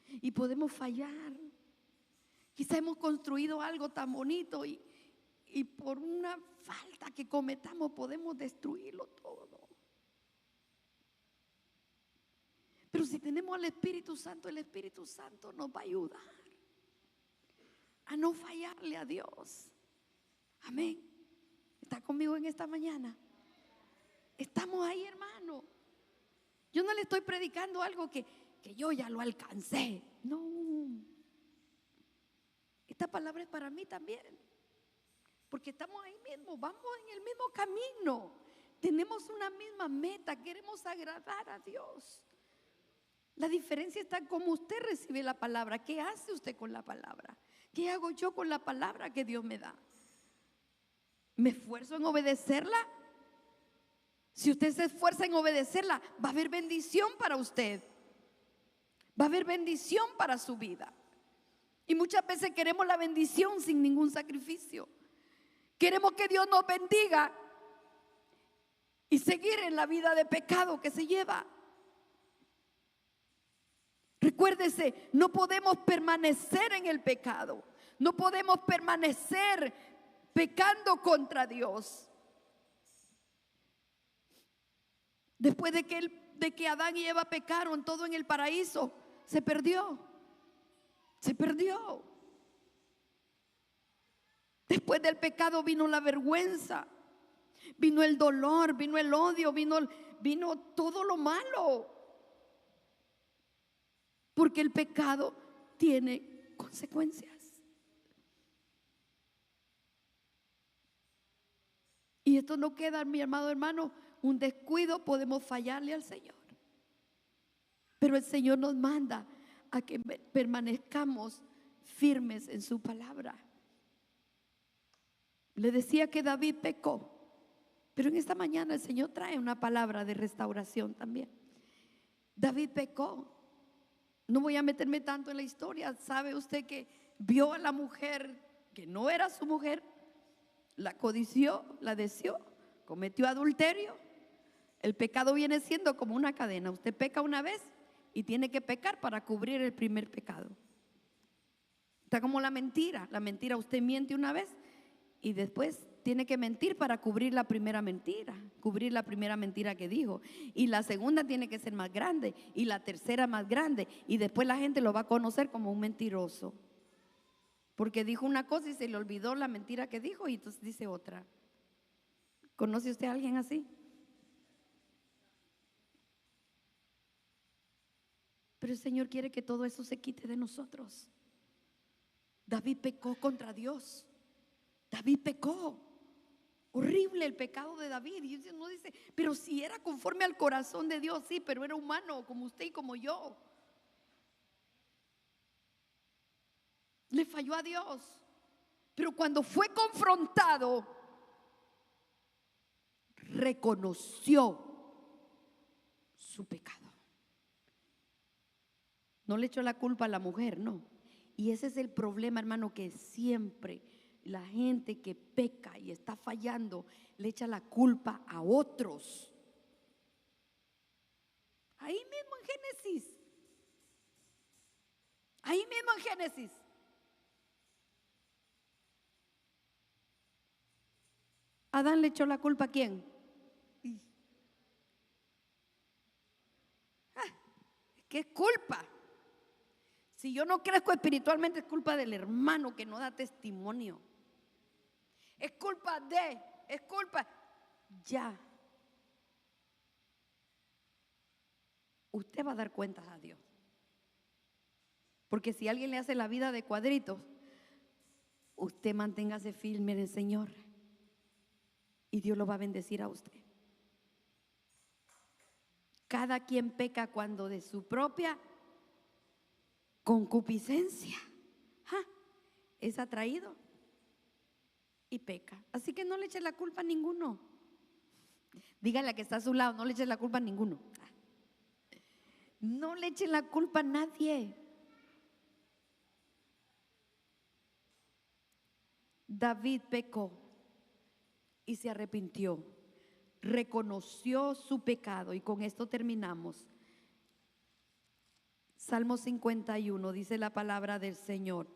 y podemos fallar. Quizá hemos construido algo tan bonito y por una falta que cometamos podemos destruirlo todo. Pero si tenemos al Espíritu Santo, el Espíritu Santo nos va a ayudar a no fallarle a Dios. Amén. ¿Está conmigo en esta mañana? Estamos ahí, hermano. Yo no le estoy predicando algo que yo ya lo alcancé. No. Esta palabra es para mí también, porque estamos ahí mismo, vamos en el mismo camino. tenemos una misma meta, queremos agradar a Dios. La diferencia está en cómo usted recibe la palabra. ¿Qué hace usted con la palabra? ¿Qué hago yo con la palabra que Dios me da? ¿Me esfuerzo en obedecerla? Si usted se esfuerza en obedecerla, va a haber bendición para usted. Va a haber bendición para su vida. Y muchas veces queremos la bendición sin ningún sacrificio. Queremos que Dios nos bendiga y seguir en la vida de pecado que se lleva. Recuérdese, no podemos permanecer en el pecado. No podemos permanecer pecando contra Dios. Después de que Adán y Eva pecaron, todo en el paraíso se perdió. Se perdió. Después del pecado vino la vergüenza, vino el dolor, vino el odio, vino todo lo malo. Porque el pecado tiene consecuencias. Y esto no queda, mi amado hermano, un descuido, podemos fallarle al Señor. Pero el Señor nos manda a que permanezcamos firmes en su palabra. Le decía que David pecó, pero en esta mañana el Señor trae una palabra de restauración también. David pecó. No voy a meterme tanto en la historia. ¿Sabe usted que vio a la mujer que no era su mujer? La codició, la deseó, cometió adulterio. El pecado viene siendo como una cadena. Usted peca una vez y tiene que pecar para cubrir el primer pecado. Está como la mentira. La mentira, usted miente una vez y después tiene que mentir para cubrir la primera mentira, cubrir la primera mentira que dijo. Y la segunda tiene que ser más grande y la tercera más grande. Y después la gente lo va a conocer como un mentiroso, porque dijo una cosa y se le olvidó la mentira que dijo y entonces dice otra. ¿Conoce usted a alguien así? Pero el Señor quiere que todo eso se quite de nosotros. David pecó contra Dios. David pecó. Horrible el pecado de David. Y uno dice, pero si era conforme al corazón de Dios, sí, pero era humano como usted y como yo. Le falló a Dios. Pero cuando fue confrontado, reconoció su pecado. No le echó la culpa a la mujer, no. Y ese es el problema, hermano, que siempre la gente que peca y está fallando le echa la culpa a otros. Ahí mismo en Génesis. Ahí mismo en Génesis. Adán le echó la culpa a ¿quién? ¿Qué culpa? Si yo no crezco espiritualmente, es culpa del hermano que no da testimonio. Es culpa ya. Usted va a dar cuentas a Dios. Porque si alguien le hace la vida de cuadritos, usted manténgase firme en el Señor y Dios lo va a bendecir a usted. Cada quien peca cuando de su propia concupiscencia es atraído y peca. Así que no le eche la culpa a ninguno. Dígale a que está a su lado, no le eche la culpa a ninguno. No le eche la culpa a nadie. David pecó y se arrepintió, reconoció su pecado. Y con esto terminamos. Salmo 51 dice la palabra del Señor.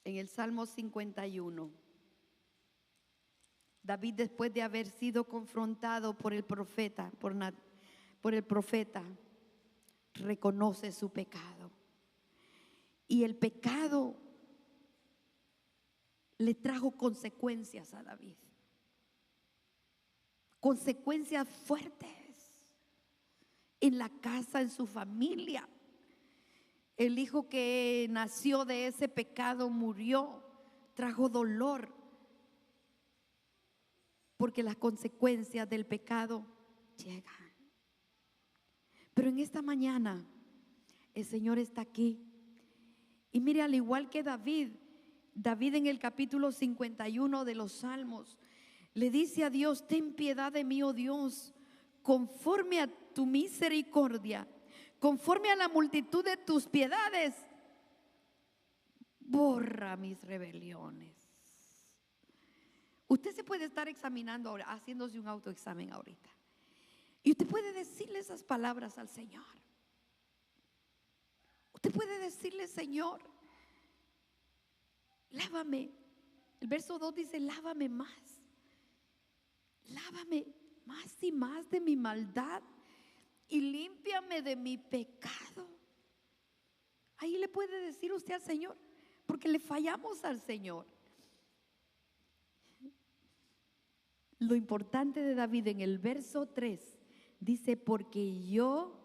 En el Salmo 51, David, después de haber sido confrontado por el profeta, reconoce su pecado. Y el pecado le trajo consecuencias a David. Consecuencias fuertes en la casa, en su familia. El hijo que nació de ese pecado murió, trajo dolor. porque las consecuencias del pecado llegan. Pero en esta mañana el Señor está aquí. Y mire, al igual que David en el capítulo 51 de los Salmos, le dice a Dios: ten piedad de mí, oh Dios, conforme a tu misericordia, conforme a la multitud de tus piedades, borra mis rebeliones. Usted se puede estar examinando ahora, haciéndose un autoexamen ahorita, y usted puede decirle esas palabras al Señor. Usted puede decirle: Señor, lávame. El verso 2 dice: lávame más y más de mi maldad, y límpiame de mi pecado. Ahí le puede decir usted al Señor, porque le fallamos al Señor. Lo importante de David en el verso 3 dice: porque yo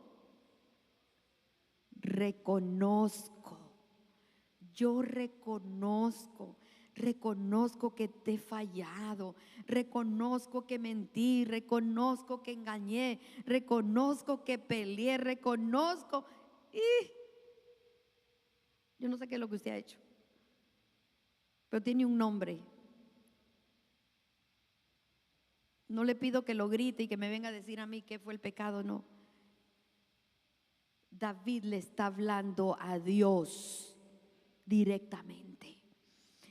reconozco que te he fallado, reconozco que mentí, reconozco que engañé, reconozco que peleé, reconozco. Y yo no sé qué es lo que usted ha hecho, pero tiene un nombre. No le pido que lo grite y que me venga a decir a mí qué fue el pecado, no. David le está hablando a Dios directamente.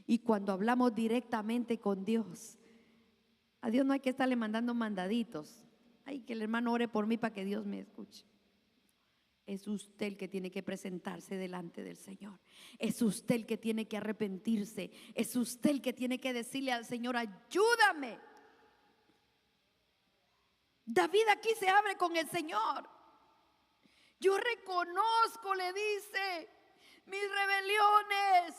Y cuando hablamos directamente con Dios, a Dios no hay que estarle mandando mandaditos. Ay, que el hermano ore por mí para que Dios me escuche. Es usted el que tiene que presentarse delante del Señor. Es usted el que tiene que arrepentirse. Es usted el que tiene que decirle al Señor: ayúdame. David aquí se abre con el Señor. Yo reconozco, le dice, mis rebeliones.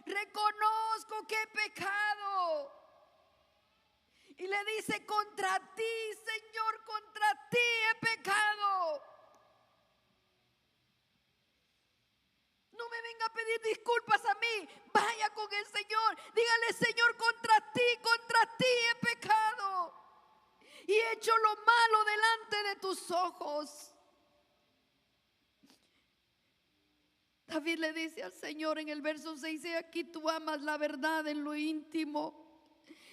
Reconozco que he pecado. Y le dice: contra ti, Señor, contra ti he pecado. No me venga a pedir disculpas a mí. Vaya con el Señor. Dígale: Señor, contra ti he pecado y he hecho lo malo delante de tus ojos. David le dice al Señor en el verso 6: aquí tú amas la verdad en lo íntimo,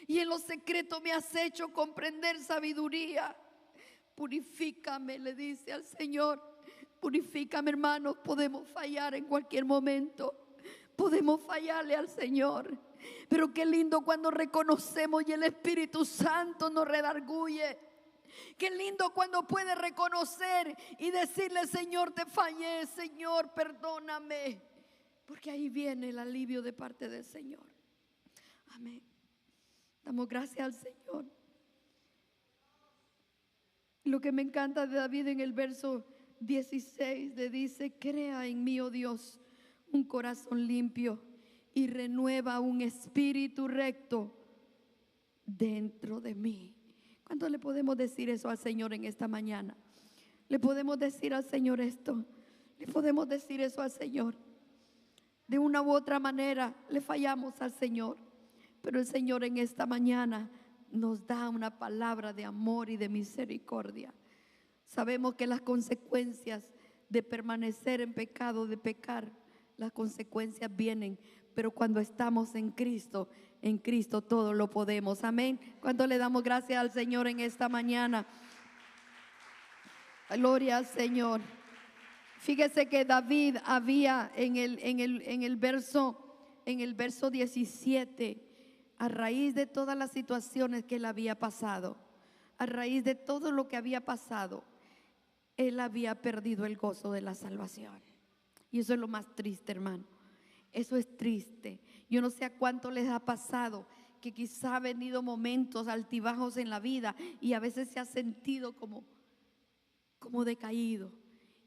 y en lo secreto me has hecho comprender sabiduría. Purifícame, le dice al Señor. Purifícame, hermanos. Podemos fallar en cualquier momento. Podemos fallarle al Señor. Pero qué lindo cuando reconocemos y el Espíritu Santo nos redarguye. Qué lindo cuando puede reconocer y decirle: Señor, te fallé, Señor, perdóname. Porque ahí viene el alivio de parte del Señor. Amén. Damos gracias al Señor. Lo que me encanta de David en el verso 16 le dice: crea en mí, oh Dios, un corazón limpio y renueva un espíritu recto dentro de mí. ¿Cuánto le podemos decir eso al Señor en esta mañana? Le podemos decir al Señor esto. Le podemos decir eso al Señor. De una u otra manera le fallamos al Señor, pero el Señor en esta mañana nos da una palabra de amor y de misericordia. Sabemos que las consecuencias de permanecer en pecado, de pecar, las consecuencias vienen, pero cuando estamos en Cristo todo lo podemos. Amén. ¿Cuánto le damos gracias al Señor en esta mañana? Gloria al Señor. Fíjese que David había en el verso 17, a raíz de todas las situaciones que él había pasado, a raíz de todo lo que había pasado, él había perdido el gozo de la salvación. Y eso es lo más triste, hermano. Eso es triste. Yo no sé a cuánto les ha pasado que quizá ha venido momentos altibajos en la vida y a veces se ha sentido como decaído,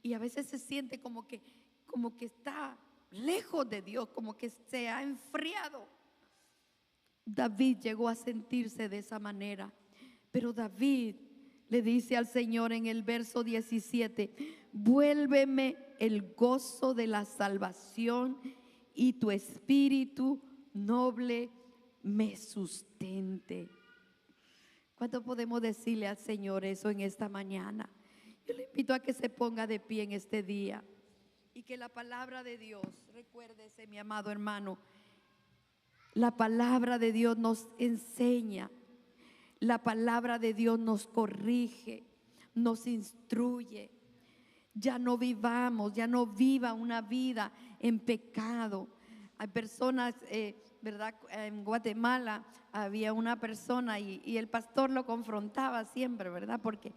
y a veces se siente como que está lejos de Dios, como que se ha enfriado. David llegó a sentirse de esa manera, pero David le dice al Señor en el verso 17: vuélveme el gozo de la salvación y tu espíritu noble me sustente. ¿Cuánto podemos decirle al Señor eso en esta mañana? Yo le invito a que se ponga de pie en este día y que la palabra de Dios, recuérdese, mi amado hermano, la palabra de Dios nos enseña, la palabra de Dios nos corrige, nos instruye. Ya no viva una vida en pecado. Hay personas, ¿verdad? En Guatemala había una persona y el pastor lo confrontaba siempre, ¿verdad? Porque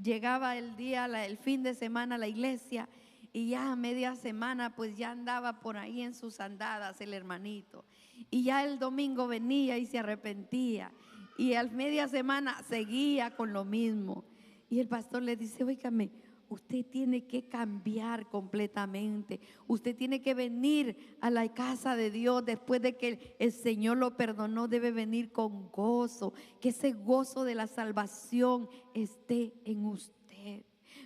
llegaba el fin de semana a la iglesia y ya a media semana pues ya andaba por ahí en sus andadas el hermanito. Y ya el domingo venía y se arrepentía. Y a media semana seguía con lo mismo. Y el pastor le dice, óigame, usted tiene que cambiar completamente. Usted tiene que venir a la casa de Dios después de que el Señor lo perdonó. Debe venir con gozo, que ese gozo de la salvación esté en usted.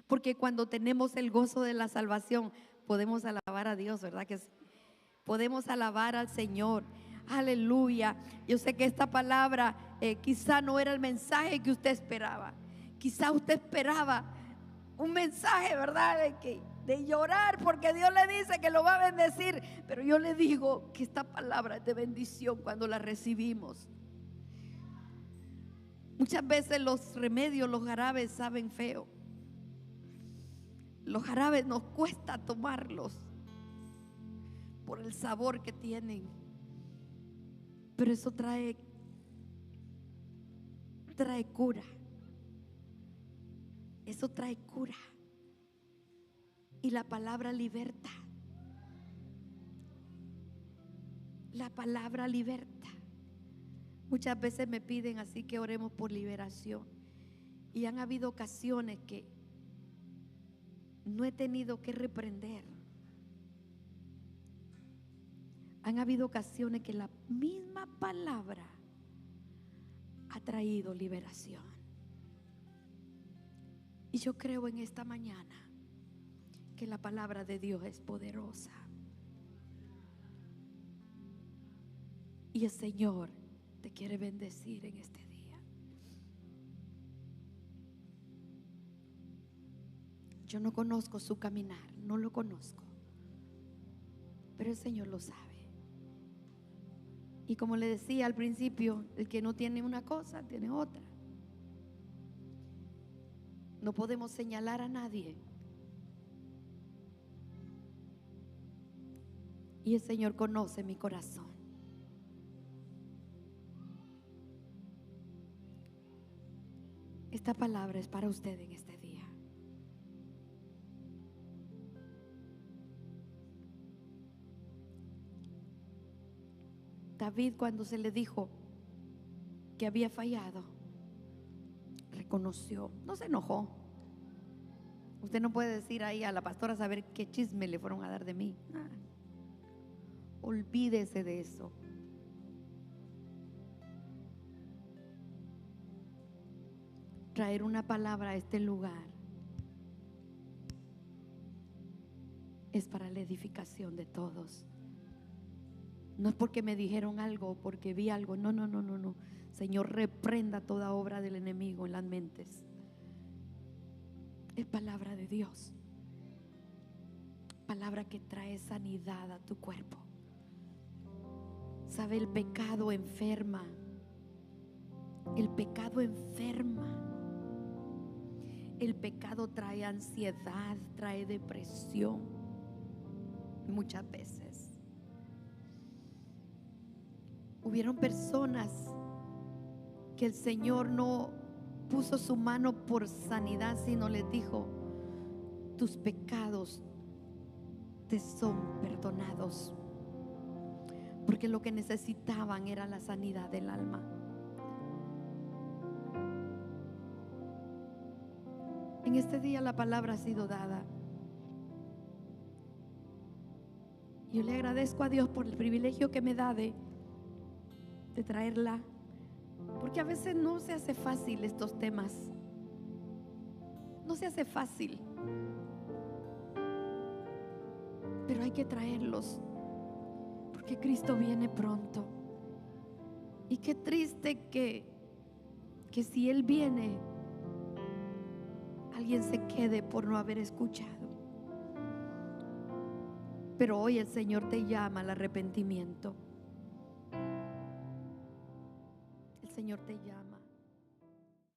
Porque cuando tenemos el gozo de la salvación, podemos alabar a Dios, ¿verdad que sí? Podemos alabar al Señor. Aleluya. Yo sé que esta palabra quizá no era el mensaje que usted esperaba. Quizá usted esperaba un mensaje, ¿verdad? De llorar porque Dios le dice que lo va a bendecir. Pero yo le digo que esta palabra es de bendición cuando la recibimos. Muchas veces los remedios, los jarabes saben feo. Los jarabes nos cuesta tomarlos por el sabor que tienen. Pero eso trae cura. Eso trae cura. Y la palabra liberta. La palabra liberta. Muchas veces me piden así que oremos por liberación. Y han habido ocasiones que no he tenido que reprender. Han habido ocasiones que la misma palabra ha traído liberación. Y yo creo en esta mañana que la palabra de Dios es poderosa. Y el Señor te quiere bendecir en este día. Yo no conozco su caminar, no lo conozco, pero el Señor lo sabe. Y como le decía al principio, el que no tiene una cosa, tiene otra. No podemos señalar a nadie. Y el Señor conoce mi corazón. Esta palabra es para usted en este día. David, cuando se le dijo que había fallado, reconoció, no se enojó. Usted no puede decir ahí a la pastora saber qué chisme le fueron a dar de mí. Olvídese de eso. Traer una palabra a este lugar es para la edificación de todos. No es porque me dijeron algo, porque vi algo. No. Señor, reprenda toda obra del enemigo en las mentes. Es palabra de Dios. Palabra que trae sanidad a tu cuerpo. Sabe, el pecado enferma. El pecado enferma. El pecado trae ansiedad, trae depresión. Muchas veces. Hubieron personas que el Señor no puso su mano por sanidad, sino les dijo: tus pecados te son perdonados. Porque lo que necesitaban era la sanidad del alma. En este día la palabra ha sido dada. Yo le agradezco a Dios por el privilegio que me da de traerla, porque a veces no se hace fácil estos temas. No se hace fácil, pero hay que traerlos porque Cristo viene pronto. Y qué triste que que si Él viene, alguien se quede por no haber escuchado. Pero hoy el Señor te llama al arrepentimiento. El Señor te llama.